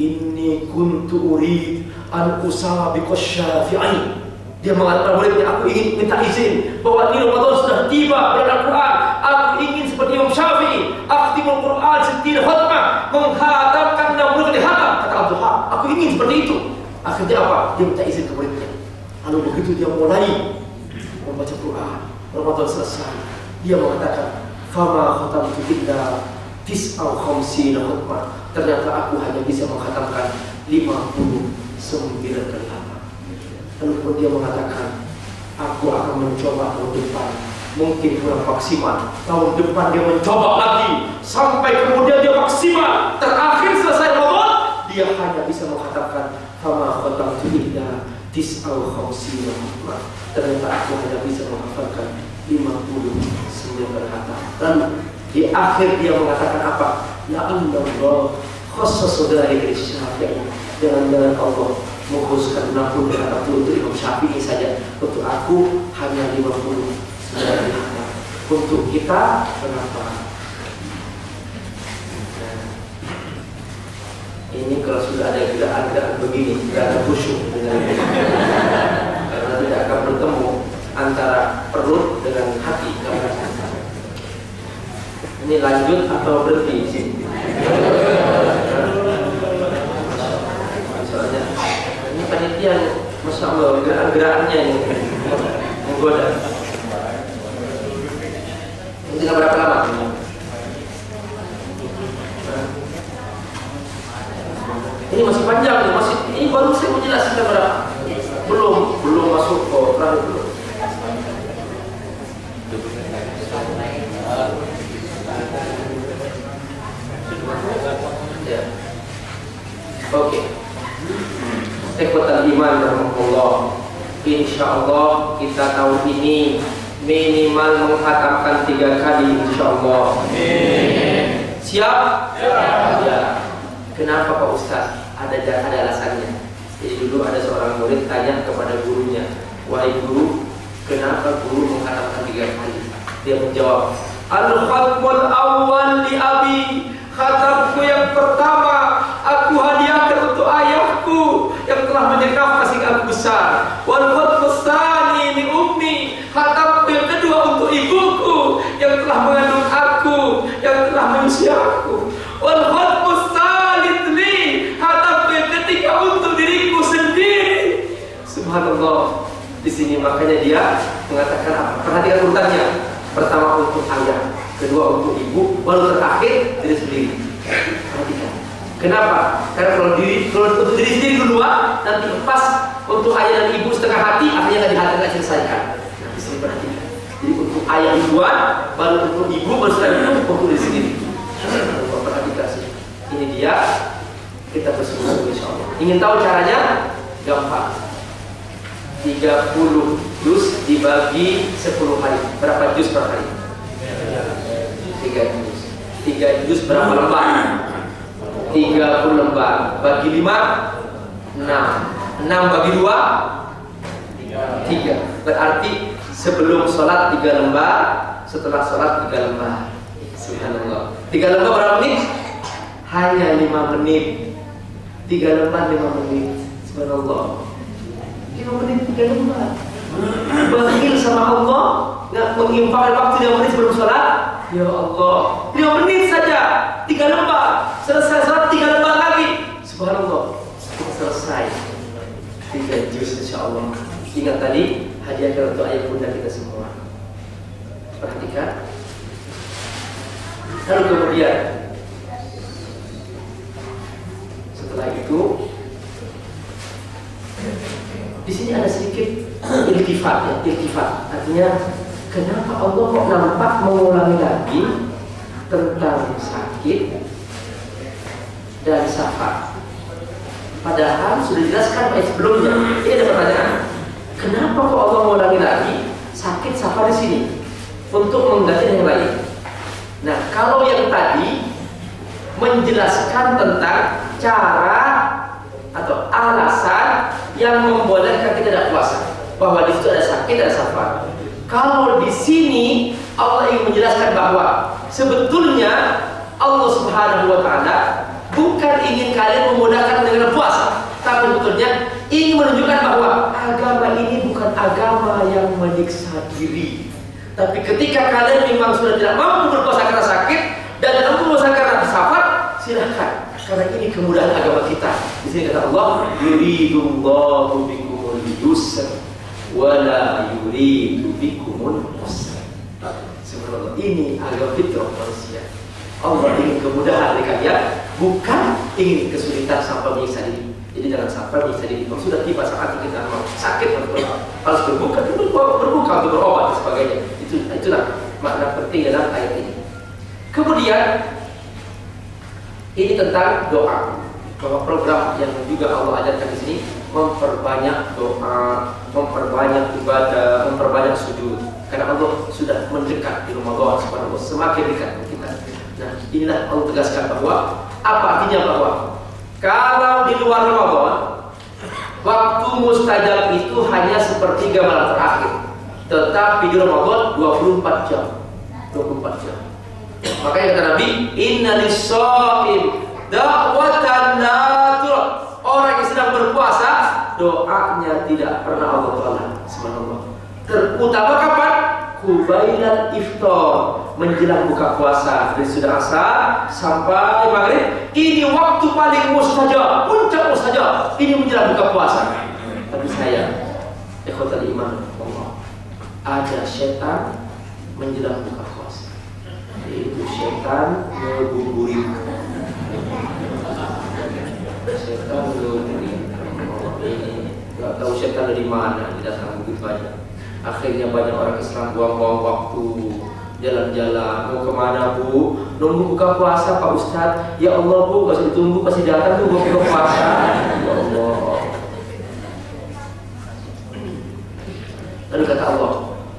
inni kuntu urid an usabiqas syafi'in. Dia mengatakan muridnya, aku ingin minta izin bahwa ini Ramadan sudah tiba, bulan Al-Quran. Aku ingin seperti Imam Syafi'i, akhtimul Quran sittin khatmah, menghatamkan 60 kali khatam. Kata Abdul Haq, aku ingin seperti itu. Akhirnya apa? Dia minta izin ke muridnya. Lalu begitu dia mulai membaca Quran, Ramadan selesai, dia mengatakan, fama khatamtu illa tis'al khamsina khatmah. Ternyata aku hanya bisa menghatamkan 59 kali khatam. Lalu pun dia mengatakan, aku akan mencoba tahun depan, mungkin kurang maksimal. Tahun depan dia mencoba lagi, sampai kemudian dia maksimal. Terakhir selesai Ramadan, dia hanya bisa menghatamkan fama khatamtu illa tis'al khamsina khatmah. Ternyata aku hanya bisa menghafalkan 59 kali khatam. Lalu di akhir dia mengatakan apa? Ya Allah, khusus dari Syafi'i. Jangan-jangan Allah mengkhususkan 60 kali khatam itu untuk Imam Syafi'i saja. Untuk aku hanya 59 kali khatam. Untuk kita kenapa? Nah, ini kalau sudah ada gerakan begini, tidak ada khusyuk karena tidak akan bertemu antara perut dengan hati. Ini lanjut atau berhenti sih? Soalnya ini panitia, masya Allah, gerakan-gerakannya yang menggoda. Ini tinggal berapa lama? Ini masih panjang, ini baru saya menjelaskan berapa? Belum masuk ke terakhir belum. Ya. Oke. Ikhwatal iman rahmatullah. Insyaallah kita tahun ini minimal menghatamkan 3 kali insyaallah. Amin. Siap? Ya. Kenapa Pak Ustaz? Ada alasannya. Jadi dulu ada seorang murid tanya kepada gurunya, wahai guru, kenapa guru menghatamkan 3 kali? Dia menjawab, al-khatmul awwal li abi. Khatamku yang pertama aku hadiahkan untuk ayahku yang telah menyekap kasih aku besar. Wal khatmus tsani li ummi. Khatamku yang kedua untuk ibuku yang telah mengandung aku, yang telah menyusui aku. Wal khatmus tsalits li. Khatamku yang ketiga untuk diriku sendiri. Subhanallah. Di sini makanya dia mengatakan apa? Perhatikan urutannya. Pertama untuk ayah, kedua untuk ibu, baru terakhir diri sendiri. Perhatikan. Kenapa? Karena kalau untuk diri sendiri duluan, nanti pas untuk ayah dan ibu setengah hati, akhirnya nggak diselesaikan. Nah, di sini perhatikan. Jadi untuk ayah duluan, baru untuk ibu, baru setelah itu untuk diri sendiri. Perhatikan sih. Ini dia. Kita bersungguh-sungguh insyaallah. Ingin tahu caranya? Gampang. 30 juz dibagi 10 hari. Berapa juz per hari? 3 juz. 3 juz berapa lembar? 30 lembar. Bagi 5? 6. 6 bagi 2? 3. Berarti sebelum sholat 3 lembar, setelah sholat 3 lembar. Subhanallah. 3 lembar berapa menit? Hanya 5 menit. 3 lembar 5 menit. Subhanallah. 5 menit 3 lembar. Bakhil sama Allah, nggak menginfakkan waktu 5 menit sebelum sholat. Ya Allah, 5 menit saja 3 lembar. Selesai sholat 3 lembar lagi. Subhanallah, selesai 3 juz insyaallah. Ingat tadi hadiahkan untuk ayah bunda kita semua. Perhatikan. Lalu kemudian setelah itu di sini ada sedikit iltifat ya, iltifat. Artinya kenapa Allah kok nampak mengulangi lagi tentang sakit dan safar? Padahal sudah dijelaskan baik sebelumnya. Ini ada pertanyaan. Kenapa kok Allah mengulangi lagi sakit safar di sini untuk mengganti yang lain? Nah, kalau yang tadi menjelaskan tentang cara atau alasan yang membolehkan kita tidak puasa, bahwa di situ ada sakit, ada safar. Kalau di sini Allah ingin menjelaskan bahwa sebetulnya Allah Subhanahu wa taala bukan ingin kalian memudahkan dengan puasa, tapi sebetulnya ingin menunjukkan bahwa agama ini bukan agama yang menyiksa diri. Tapi ketika kalian memang sudah tidak mampu berpuasa karena sakit dan tidak mampu berpuasa karena safar, silahkan. Karena ini kemudahan agama kita. Di sini kata Allah, yuridullahu bikumul yusra wala yuridu bikumul usra. Subhanallah, ini agama fitrah manusia. Allah ingin kemudahan dari kalian, bukan ingin kesulitan sampai menyiksa diri. Jadi jangan sampai menyiksa diri. Kalau sudah tiba saat kita sakit harus berbuka untuk berobat dan sebagainya. Itulah makna penting dalam ayat ini. Kemudian ini tentang doa. Bahwa program yang juga Allah ajarkan di sini memperbanyak doa, memperbanyak ibadah, memperbanyak sujud. Karena Allah sudah mendekat di Ramadan, subhanallah, semakin dekat dengan kita. Nah, inilah Allah tegaskan bahwa apa artinya bahwa kalau di luar Ramadan waktu mustajab itu hanya sepertiga malam terakhir, tetapi di Ramadan 24 jam. 24 jam. Makanya kata Nabi, inna lis-shaim da'watan la turad. Orang yang sedang berpuasa, doanya tidak pernah Allah tolak. Subhanallah. Terutama kapan? Kubailan iftar, menjelang buka puasa dari sudah asar sampai maghrib. Ini waktu paling mustajab, puncak mustajab. Ini menjelang buka puasa. Tapi saya, ikhwatal iman, Allah, ada setan menjelang buka puasa. Itu setan ngebuburit. Setan ngebuburit. Ini nggak tahu setan dari mana didatang begitu banyak. Akhirnya banyak orang Islam buang-buang waktu, jalan-jalan, mau kemana bu? Nunggu buka puasa Pak Ustadz. Ya Allah bu, gak usah ditunggu, pasti datang tuh buka puasa. Ya Allah. Lalu kata Allah,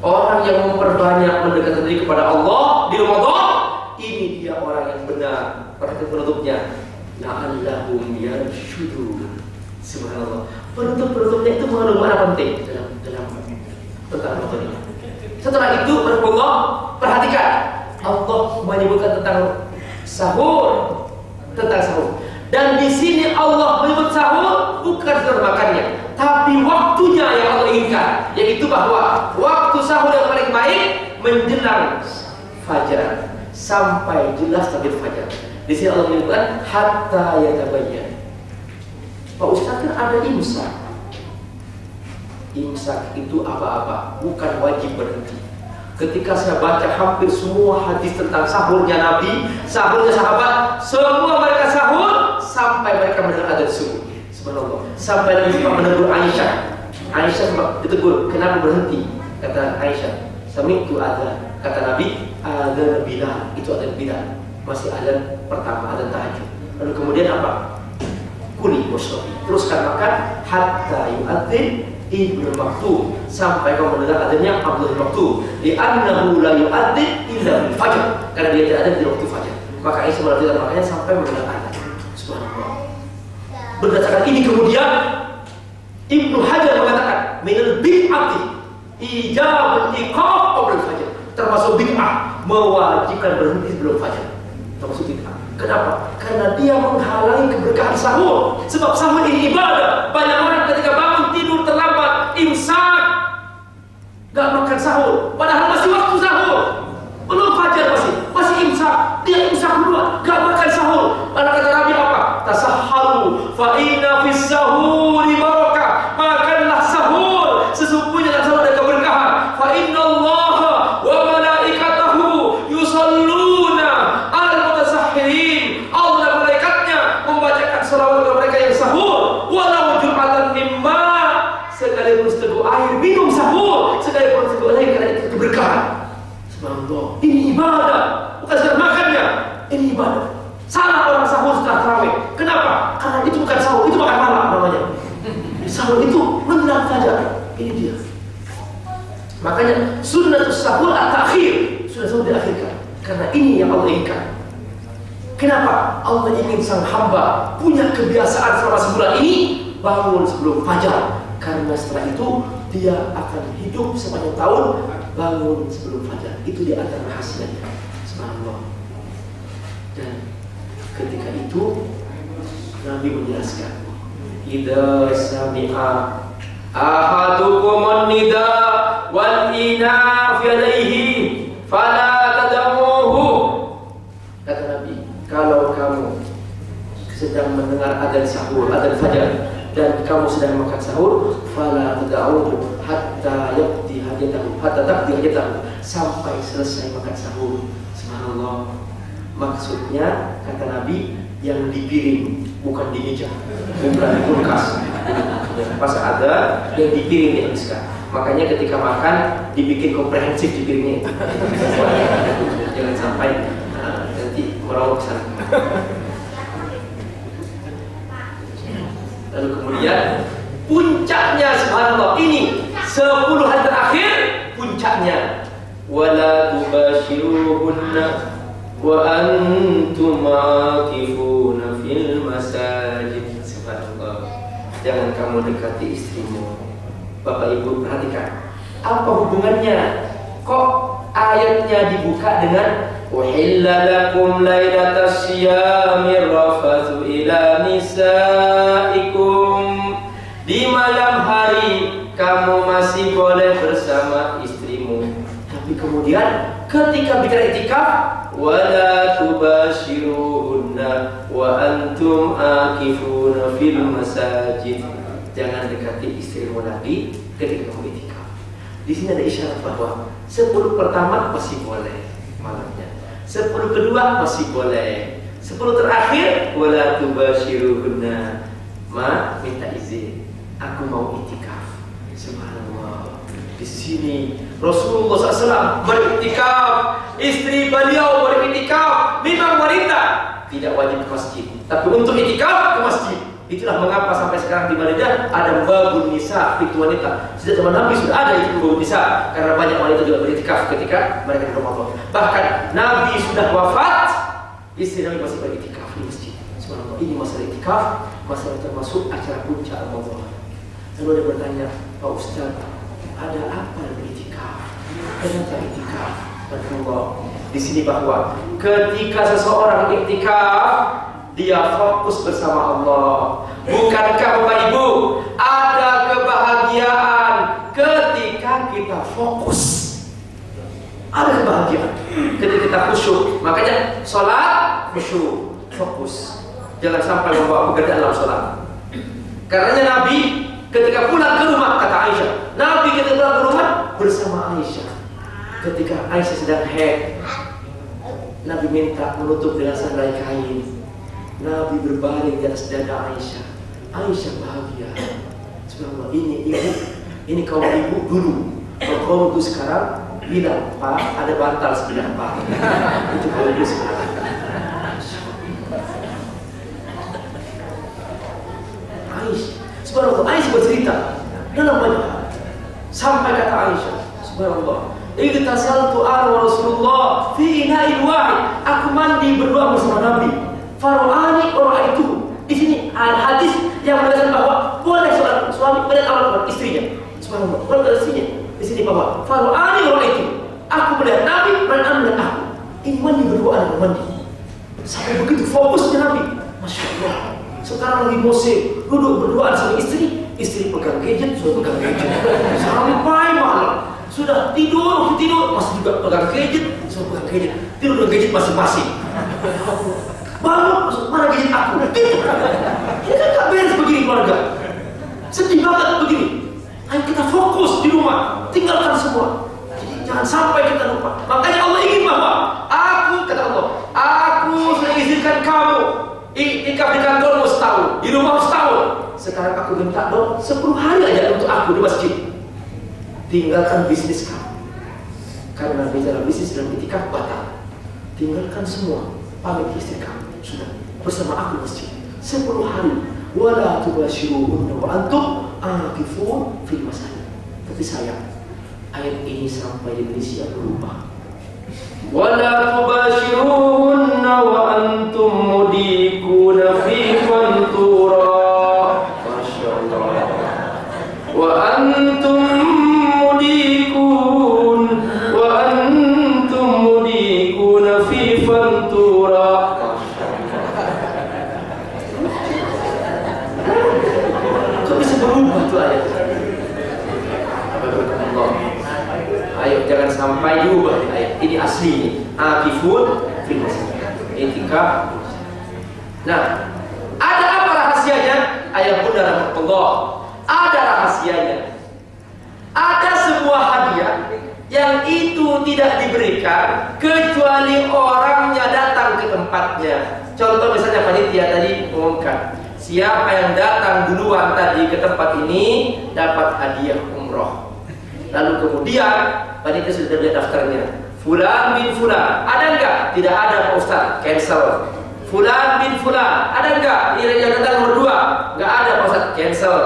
orang yang memperbanyak mendekatkan diri kepada Allah di Ramadan, ini dia orang yang benar. Perhatian penutupnya, la'allahum yarshudun. Subhanallah. Penutupnya itu mengandung makna penting dalam tentang Ramadan ini. Setelah itu, Allah perhatikan, Allah menyebutkan tentang sahur, Dan di sini Allah menyebut sahur bukan sekedar makannya, tapi waktunya yang Allah inginkan, yaitu bahwa waktu sahur yang paling baik menjelang fajar sampai jelas terbit fajar. Di sini Allah menyebutkan hatta yatabayyan. Pak Ustaz, kan ada imsak. Imsak itu apa-apa, bukan wajib berhenti. Ketika saya baca hampir semua hadis tentang sahurnya Nabi, sahurnya sahabat, semua mereka sahur sampai mereka mendengar azan subuh. Subhanallah. Sampai Nabi menegur Aisyah. Aisyah ditegur, kenapa berhenti? Kata Aisyah, sami'tu adzan. Kata Nabi, adzan Bilal. Itu adzan Bilal. Masih adzan pertama, adzan tahajud. Lalu kemudian apa? Kuli wasrabi. Teruskan makan hatta yu'adzin Ibnu Maktum, sampai kau mendengar adanya Abdul Maktum. Li'annahu la yu'adzin illa bil fajr, karena dia tidak ada di waktu fajar. Maka Aisyah melanjutkan makanya sampai mendengar azan. Subhanallah. Berdasarkan ini kemudian Ibnu Hajar mengatakan minal bid'ati ijabul iqaf qabla al-fajr. Termasuk bid'ah mewajibkan berhenti sebelum fajar. Termasuk bid'ah. Kenapa? Karena dia menghalangi keberkahan sahur. Sebab sahur ini ibadah. Banyak orang ketika bangun tidur terlambat, imsak, gak makan sahur, padahal masih waktu sahur, belum fajar, masih imsak. Dia imsak dulu, gak makan sahur. Padahal kata Nabi apa? Tasahharu fa inna fis sahuri barakah. Makanlah sahur, sesungguhnya dalam sahur ada keberkahan. Fa inna Allah wa malaikatahu yusalluna al mutasahhirin. Allah dan malaikatnya membacakan salawat kepada mereka yang sahur. Walau jum'atan mimma, sekalipun seteguk air minum sahur, sekalipun seteguk air karena itu keberkahan. Subhanallah. Ini ibadah, bukan sekedar makannya. Ini ibadah. Salah orang sahur setelah tarawih. Kenapa? Karena itu bukan sahur, itu makan malam namanya. Sahur itu menjelang fajar. Ini dia. Makanya sunnatus sahur at-ta'khir, sudah sahur diakhirkan. Karena ini yang Allah inginkan. Kenapa? Allah ingin sang hamba punya kebiasaan selama sebulan ini bangun sebelum fajar. Karena setelah itu dia akan hidup sepanjang tahun bangun sebelum fajar. Itu di antara rahasianya. Subhanallah. Dan ketika itu Nabi menjelaskan, idza sami'a ahadukum nida wal ina fi yadayhi fala tad'uhu. Kata Nabi, kalau kamu sedang mendengar adzan sahur, adzan fajar, dan kamu sedang makan sahur, fala tad'uhu hatta yaqdi hajatahu, hatta taqdi hajatahu, sampai selesai makan sahur. Subhanallah. Maksudnya kata Nabi, yang di piring, bukan di meja, bukan di kulkas. Pas ada yang di piring dihabiskan. Makanya ketika makan dibikin komprehensif di piringnya itu. Jangan sampai nanti merawat ke sana. Lalu kemudian puncaknya, subhanallah, ini 10 hari terakhir puncaknya. Wala tubashiruhunna wa antum aqifuna fil masajid. Subhanallah. Jangan kamu dekati istrimu. Bapak Ibu perhatikan, apa hubungannya? Kok ayatnya dibuka dengan uhilla lakum lailatas syiyamir rafathu ila nisaikum. Di malam hari kamu masih boleh bersama istrimu. Tapi kemudian ketika bicara itikaf, wala tubashiruhunna wa antum aqifuna fil masajid. Jangan dekati istrimu lagi ketika kamu itikaf. Di sini ada isyarat bahwa 10 pertama masih boleh malamnya, 10 kedua masih boleh, 10 terakhir wala tubashiruhunna, ma minta izin, aku mau itikaf. Subhanallah. Di sini Rasulullah SAW beriktikaf, istri beliau beriktikaf. Memang wanita tidak wajib ke masjid, tapi untuk itikaf ke masjid. Itulah mengapa sampai sekarang di Madinah ada babun nisa, pintu wanita. Sejak zaman Nabi sudah ada itu babun nisa, karena banyak wanita juga beriktikaf ketika mereka di Ramadan. Bahkan Nabi sudah wafat, istri Nabi masih beriktikaf di masjid. Subhanallah. Ini masalah iktikaf, masalah termasuk acara puncak Ramadan. Lalu ada bertanya, Pak Ustaz, ada apa dengan iktikaf? Kenapa iktikaf? Subhanallah. Di sini bahwa ketika seseorang iktikaf, dia fokus bersama Allah. Bukankah Bapak Ibu, ada kebahagiaan ketika kita fokus? Ada kebahagiaan ketika kita khusyuk. Makanya sholat khusyuk, fokus. Jangan sampai membawa pekerjaan dalam sholat. Karenanya Nabi ketika pulang ke rumah, kata Aisyah, Nabi ketika pulang ke rumah bersama Aisyah. Ketika Aisyah sedang haid, Nabi minta menutup dengan sandal kain. Nabi berbaring di atas dada Aisyah. Aisyah bahagia. Subhanallah. Ini kaum ibu dulu. Kalau kaum ibu sekarang bilang, Pak, ada bantal sebelah Pak. Itu kaum ibu sekarang. Aisyah. Subhanallah. Aisyah bercerita dalam banyak hal. Sampai kata Aisyah, subhanallah, igtasaltu ana wa Rasulullah fi ina'in wahid. Aku mandi berdua bersama Nabi. Faru'ani orang itu. Di sini hadis yang menegaskan bahwa boleh seorang suami melihat aurat istrinya. Subhanallah. Boleh istrinya. Di sini bahwa faru'ani orang itu. Aku melihat Nabi, dan melihat aku. Ini mandi berdua, ada mandi. Sampai begitu fokusnya Nabi. Masya Allah. Sekarang lagi musim, duduk berduaan sama istri pegang gadget, sudah pegang gadget. Sampai malam. Sudah tidur, masih juga pegang gadget, sudah pegang gadget. Tidur dengan gadget masing-masing. Bangun, mana gadget aku? Gitu. Ini kan gak beres begini keluarga. Sedih banget begini. Ayo kita fokus di rumah, tinggalkan semua. Jadi jangan sampai kita lupa. Makanya Allah ingin bahwa kata Allah, aku sudah izinkan kamu iktikaf di kantormu setahun, di rumahmu setahun. Sekarang aku minta dong 10 hari aja untuk aku di masjid. Tinggalkan bisnis kamu. Karena bicara bisnis dan iktikaf batal. Tinggalkan semua. Pamit istri kamu sudah bersama aku masjid 10 hari. Wala tubashiruhunna wa antum aqifun fil masajid. Tapi sayang, ayat ini sampai di Indonesia berubah. Wala tubashiruhunna wa antum mudikuna fi fantura. Masyaallah. Wa antum mudikun wa antum mudikuna fi fantura. Allah. Ayo jangan sampai diubah ayat ini asli. Akifun fil masjid. I'tikaf. Nah, ada apa rahasianya? Ayah bunda rahmatullah. Ada rahasianya. Ada sebuah hadiah yang itu tidak diberikan kecuali orangnya datang ke tempatnya. Contoh misalnya panitia tadi mengumumkan, siapa yang datang duluan tadi ke tempat ini dapat hadiah umroh. Lalu kemudian panitia sudah lihat daftarnya. Fulan bin Fulan, ada enggak? Tidak ada Pak Ustaz, cancel. Fulan bin Fulan, ada enggak? Ini yang datang nomor 2, enggak ada Pak Ustaz, cancel.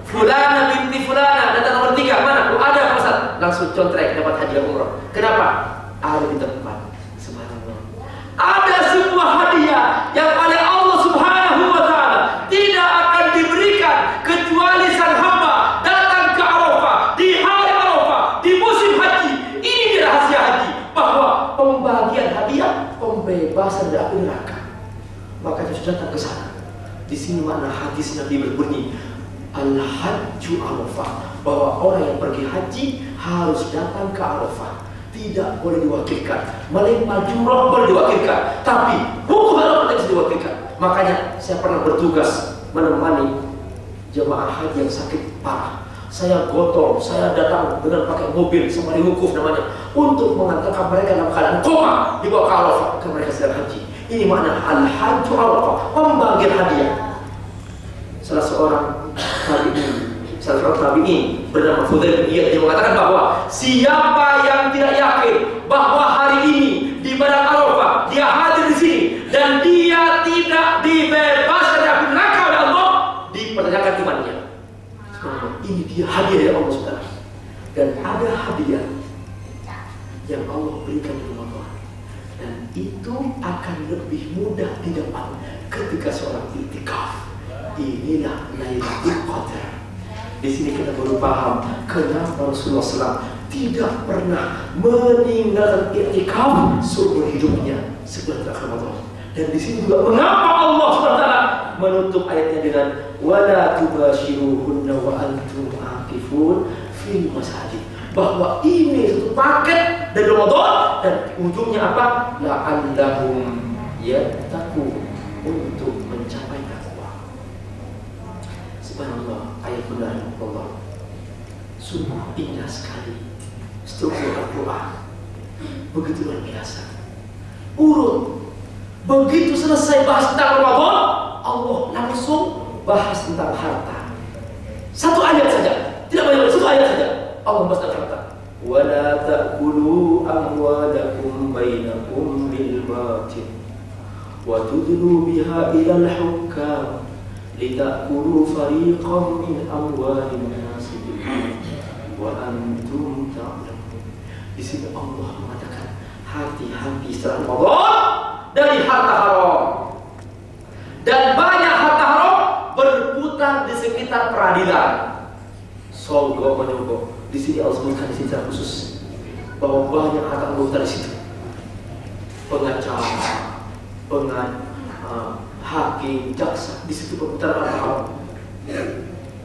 Fulana binti Fulana, datang nomor 3, mana? Oh, ada Pak Ustaz, langsung contrek dapat hadiah umroh. Kenapa? Ada di tempat. Subhanallah. Ada sebuah hadiah yang oleh Allah Subhanahu wa taala tidak akan diberikan kecuali sang hamba datang ke Arafah di hari Arafah di musim haji. Ini dia rahasia haji, bahwa pembagian hadiah pembebasan dari api neraka. Maka harus datang ke sana. Di sini mana hadis Nabi berbunyi Al-Hajju Arafah, bahwa orang yang pergi haji harus datang ke Arafah. Tidak boleh diwakilkan. Melempar jumrah boleh diwakilkan, tapi hukum Arafah tidak bisa diwakilkan. Makanya saya pernah bertugas menemani jemaah haji yang sakit parah. Saya gotong, saya datang dengan pakai mobil sama wukuf namanya, untuk mengantarkan mereka dalam keadaan koma dibawa ke Arafah, ke mereka sedang haji. Ini makna Al-Hajju Arafah, pembagian hadiah. Salah seorang tabi'in bernama Fudail bin Iyad, dia mengatakan bahwa siapa yang tidak yakin bahwa hari ini di padang Arafah dia hadir di sini dan dia tidak dibebaskan dari api neraka oleh Allah, dipertanyakan imannya. Ini dia hadiah dari Allah Subhanahu. Dan ada hadiah yang Allah berikan di Ramadan, dan itu akan lebih mudah didapat ketika seorang i'tikaf. Inilah Lailatul Qadar. Di sini kita baru paham kenapa Rasulullah SAW tidak pernah meninggalkan i'tikaf seumur hidupnya sebulan terakhir Ramadan. Dan di sini juga mengapa Allah SWT menutup ayatnya dengan wala tubashiruhunna wa antum aqifun fil masajid, bahwa ini satu paket dari Ramadan dan ujungnya apa? La'allahum yattaqun, untuk mencapai takwa. Subhanallah, ayat benar Allah. Sungguh indah sekali struktur Al-Quran, begitu luar biasa. Urut, begitu selesai bahas tentang Ramadan, Allah langsung bahas tentang harta. Satu ayat saja, tidak banyak, satu ayat saja. Allah bahas tentang harta. Wala ta'kulu amwalakum bainakum bil batil wa tudlu biha ila al-hukam litakulu fariqan min amwalin nas wa antum ta'lamun. Di sini Allah mengatakan hati-hati setelah Ramadan dari harta haram. Dan banyak harta haram berputar di sekitar peradilan. Sogo menyogo. Di sini Allah sebutkan di sini secara khusus bahwa banyak harta berputar di situ. Pengacara, hakim, jaksa, di situ berputar harta haram.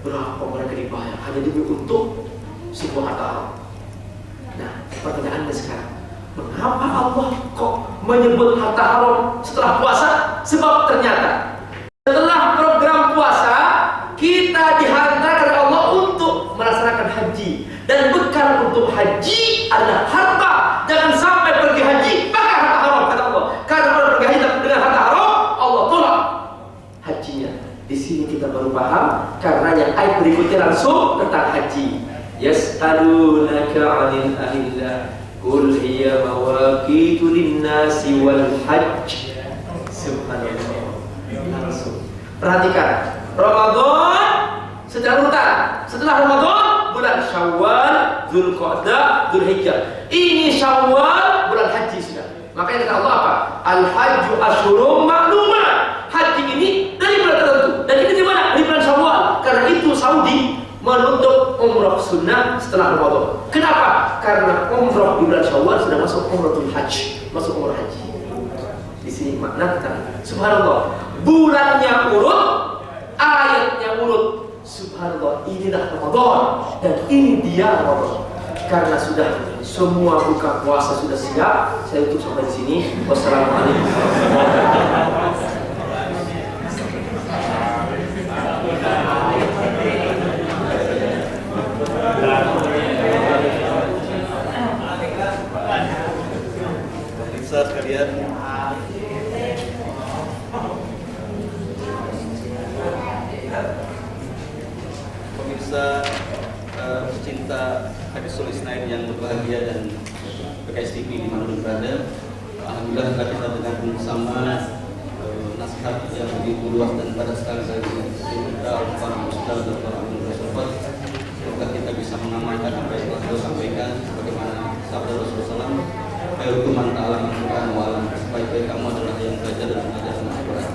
Berapa mereka dibayar hanya demi untuk sebuah harta haram. Nah, pertanyaannya sekarang, mengapa Allah kok menyebut harta haram setelah puasa? Sebab ternyata setelah program puasa kita dihantarkan oleh Allah untuk melaksanakan haji, dan bekal untuk haji adalah harta. Jangan sampai pergi haji pakai harta haram, kata Allah. Karena kalau pergi haji dengan harta haram, Allah tolak hajinya. Di sini kita baru paham, karenanya ayat berikutnya langsung tentang haji. Yas'alunaka 'anil ahillah qul hiya mawaqitu lin-nasi wal hajj. Subhanallah. Langsung perhatikan, Ramadan secara urutan. Setelah Ramadan bulan Syawal, Dzulqa'dah, Dzulhijjah. Ini Syawal, bulan haji sudah. Makanya kata Allah apa? Al-hajju asyhurum ma'lumat. Haji ini dari bulan tertentu. Dan ini di mana? Di bulan Syawal. Karena itu Saudi menutup umrah sunnah setelah Ramadan. Kenapa? Karena umrah di bulan Syawal sudah masuk umratul haji, masuk umrah haji. Di sini makna kita. Subhanallah. Bulannya urut, ayatnya urut. Subhanallah, inilah Ramadan dan ini dia Ramadan. karena sudah semua buka puasa sudah siap, saya tutup sampai di sini. Wassalamualaikum warahmatullahi wabarakatuh. Pemirsa sekalian, pemirsa pecinta hadis Sulisnain yang berbahagia dan PKS TV dimanapun berada, alhamdulillah kita dengarkan bersama nasihat yang begitu luas dan padat sekali dari kita para ustaz dan para ulama. Semoga kita bisa mengamalkan apa yang telah beliau sampaikan, sebagaimana sabda Rasulullah SAW, "Khairukum man ta'allama al-Qur'an wa 'allama." Sebaik-baik kamu adalah yang belajar dan mengajarkan Al-Quran.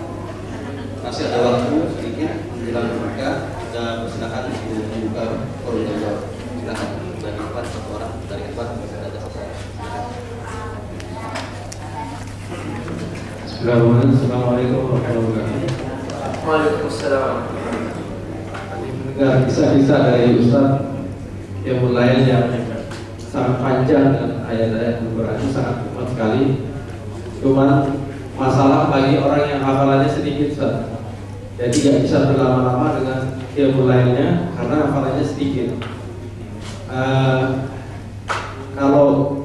Masih ada waktu sedikit menjelang berbuka, kita persilakan membuka forum jawab. Silakan dari Ikhwan satu orang, dari Ikhwan ada satu orang. Assalamualaikum warahmatullahi wabarakatuh. Waalaikumsalam. Mendengar kisah-kisah dari Ustaz yang mulai yang sangat panjang dan ayat-ayat Al-Quran sangat kuat sekali. Cuman masalah bagi orang yang hafalannya sedikit, Ustaz. Jadi tidak bisa berlama-lama dengan ilmu lainnya karena hafalannya sedikit. Kalau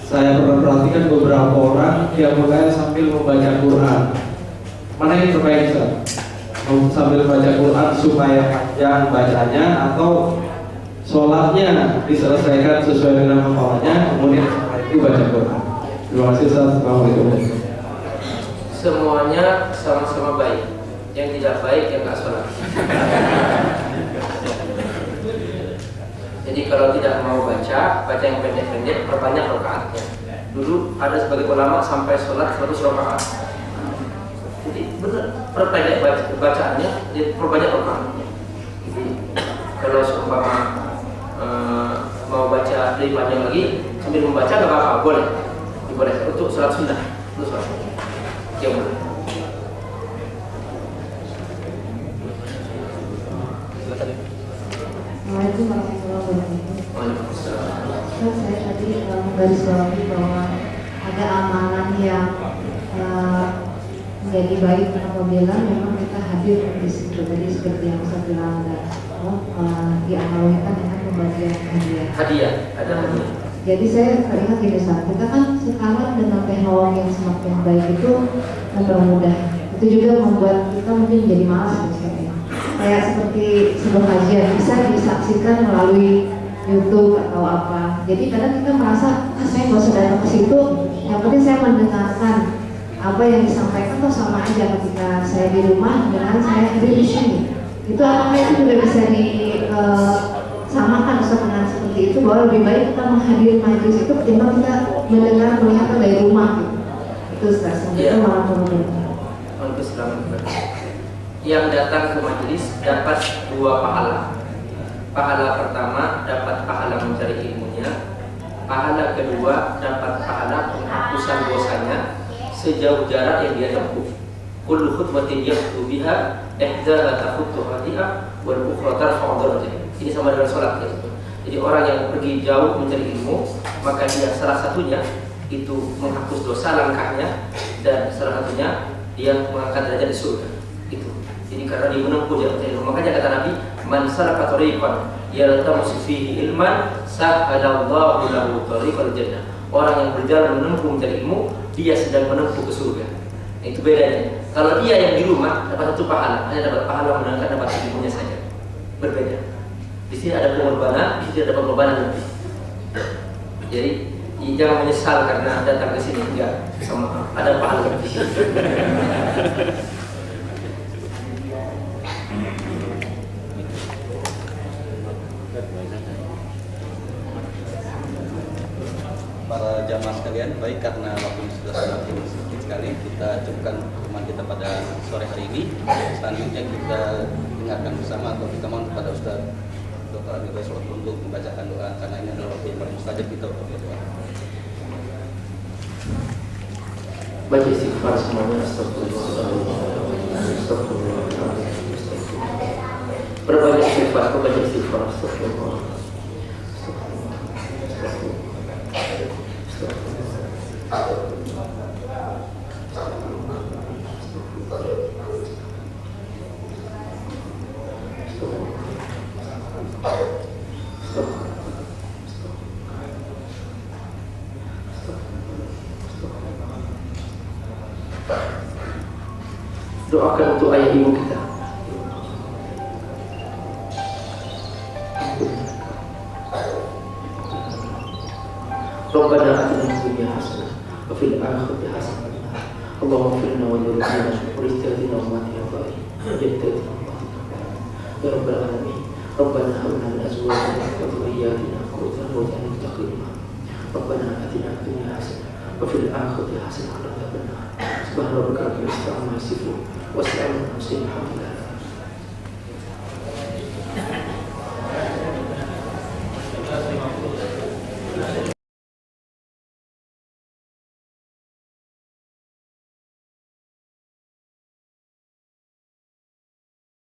saya pernah perhatikan beberapa orang yang mulai sambil membaca Quran, mana yang terbaik, Ustaz? Sambil baca Quran supaya panjang bacanya, atau sholatnya diselesaikan sesuai dengan hafalannya, kemudian setelah itu baca Quran? Terima kasih, Ustaz. Assalamualaikum. Semuanya sama-sama baik. Yang tidak baik yang nggak sholat. Jadi kalau tidak mau baca yang pendek-pendek, perbanyak rakaatnya. Dulu ada sebagai ulama sampai sholat 100 rakaat. Jadi benar, perpendek bacaannya, perbanyak rakaatnya. Jadi kalau seumpama mau baca lebih panjang lagi sambil membaca nggak apa-apa, boleh. Boleh untuk sholat sunnah, untuk sholat. Yang mana? Assalamualaikum warahmatullahi wabarakatuh. Waalaikumsalam. Saya tadi menggarisbawahi bahwa ada amalan yang menjadi baik apabila memang kita hadir di situ. Jadi seperti yang saya bilang, diamalkan dengan pembagian hadiah. Hadiah, ada hadiah. Jadi saya teringat gini, saat kita kan sekarang dengan teknologi yang semakin baik itu mempermudah. Itu juga membuat kita mungkin jadi malas misalnya. Kayak seperti sebuah kajian bisa disaksikan melalui YouTube atau apa. Jadi kadang kita merasa, saya nggak usah datang ke situ. Yang penting saya mendengarkan apa yang disampaikan, tuh sama aja ketika saya di rumah dengan saya hadir di sini. Itu apakah itu juga bisa disamakan dengan seperti itu, bahwa lebih baik kita menghadiri majelis itu ketimbang kita mendengar melihat dari rumah gitu. Itu Ustaz. Itu malah yang datang ke majelis dapat 2 pahala. Pahala pertama dapat pahala mencari ilmunya. Pahala kedua dapat pahala penghapusan dosanya sejauh jarak yang dia tempuh. Kullu khutbatin yahtu biha ihdaha takhuttu hadiah wal ukhra tarfa'u darajah. Ini sama dengan sholat ya. Jadi orang yang pergi jauh mencari ilmu, maka dia salah satunya itu menghapus dosa langkahnya, dan salah satunya dia mengangkat derajat di surga. Itu. Jadi karena dia menempuh jalan ilmu, makanya kata Nabi, "Man salaka tariqan yaltamisu fihi ilman, sahhalallahu lahu tariqal jannah." Orang yang berjalan menempuh mencari ilmu, dia sedang menempuh ke surga. Itu bedanya. Kalau dia yang di rumah dapat 1 pahala, hanya dapat pahala menangkan dapat ilmunya saja. Berbeda. Di sini ada pengorbanan, di sini ada pengorbanan lebih. Jadi jangan menyesal karena datang ke sini, enggak, sama ada pahala lebih. para jamaah sekalian, baik karena waktu sudah semakin sedikit sekali, kita cukupkan pertemuan kita pada sore hari ini. Selanjutnya kita dengarkan bersama atau kita mohon kepada Ustaz Dr. Adi Rasul untuk membacakan doa, karena ini adalah waktu yang paling mustajab kita untuk berdoa. Baca istighfar semuanya. Astagfirullah. Berbanyak istighfar, baca istighfar. Astagfirullah. Doakan untuk ayah ibu kita. Rabbana atina fid dunya hasanah wa fil akhirati hasanah. Allahumma ighfir lana wa li walidayna wa li ikhwatina wa ummatina wa jaddatina wa ummatina. Ya rabbal alamin. Rabbana hab lana min azwajina wa dhurriyyatina qurrata a'yun waj'alna lil muttaqina. Rabbana atina fid dunya hasanah wa fil akhirati hasanah wa qina adzaban nar. Subhana rabbika rabbil izzati amma yasifun wa salamun alal mursalin.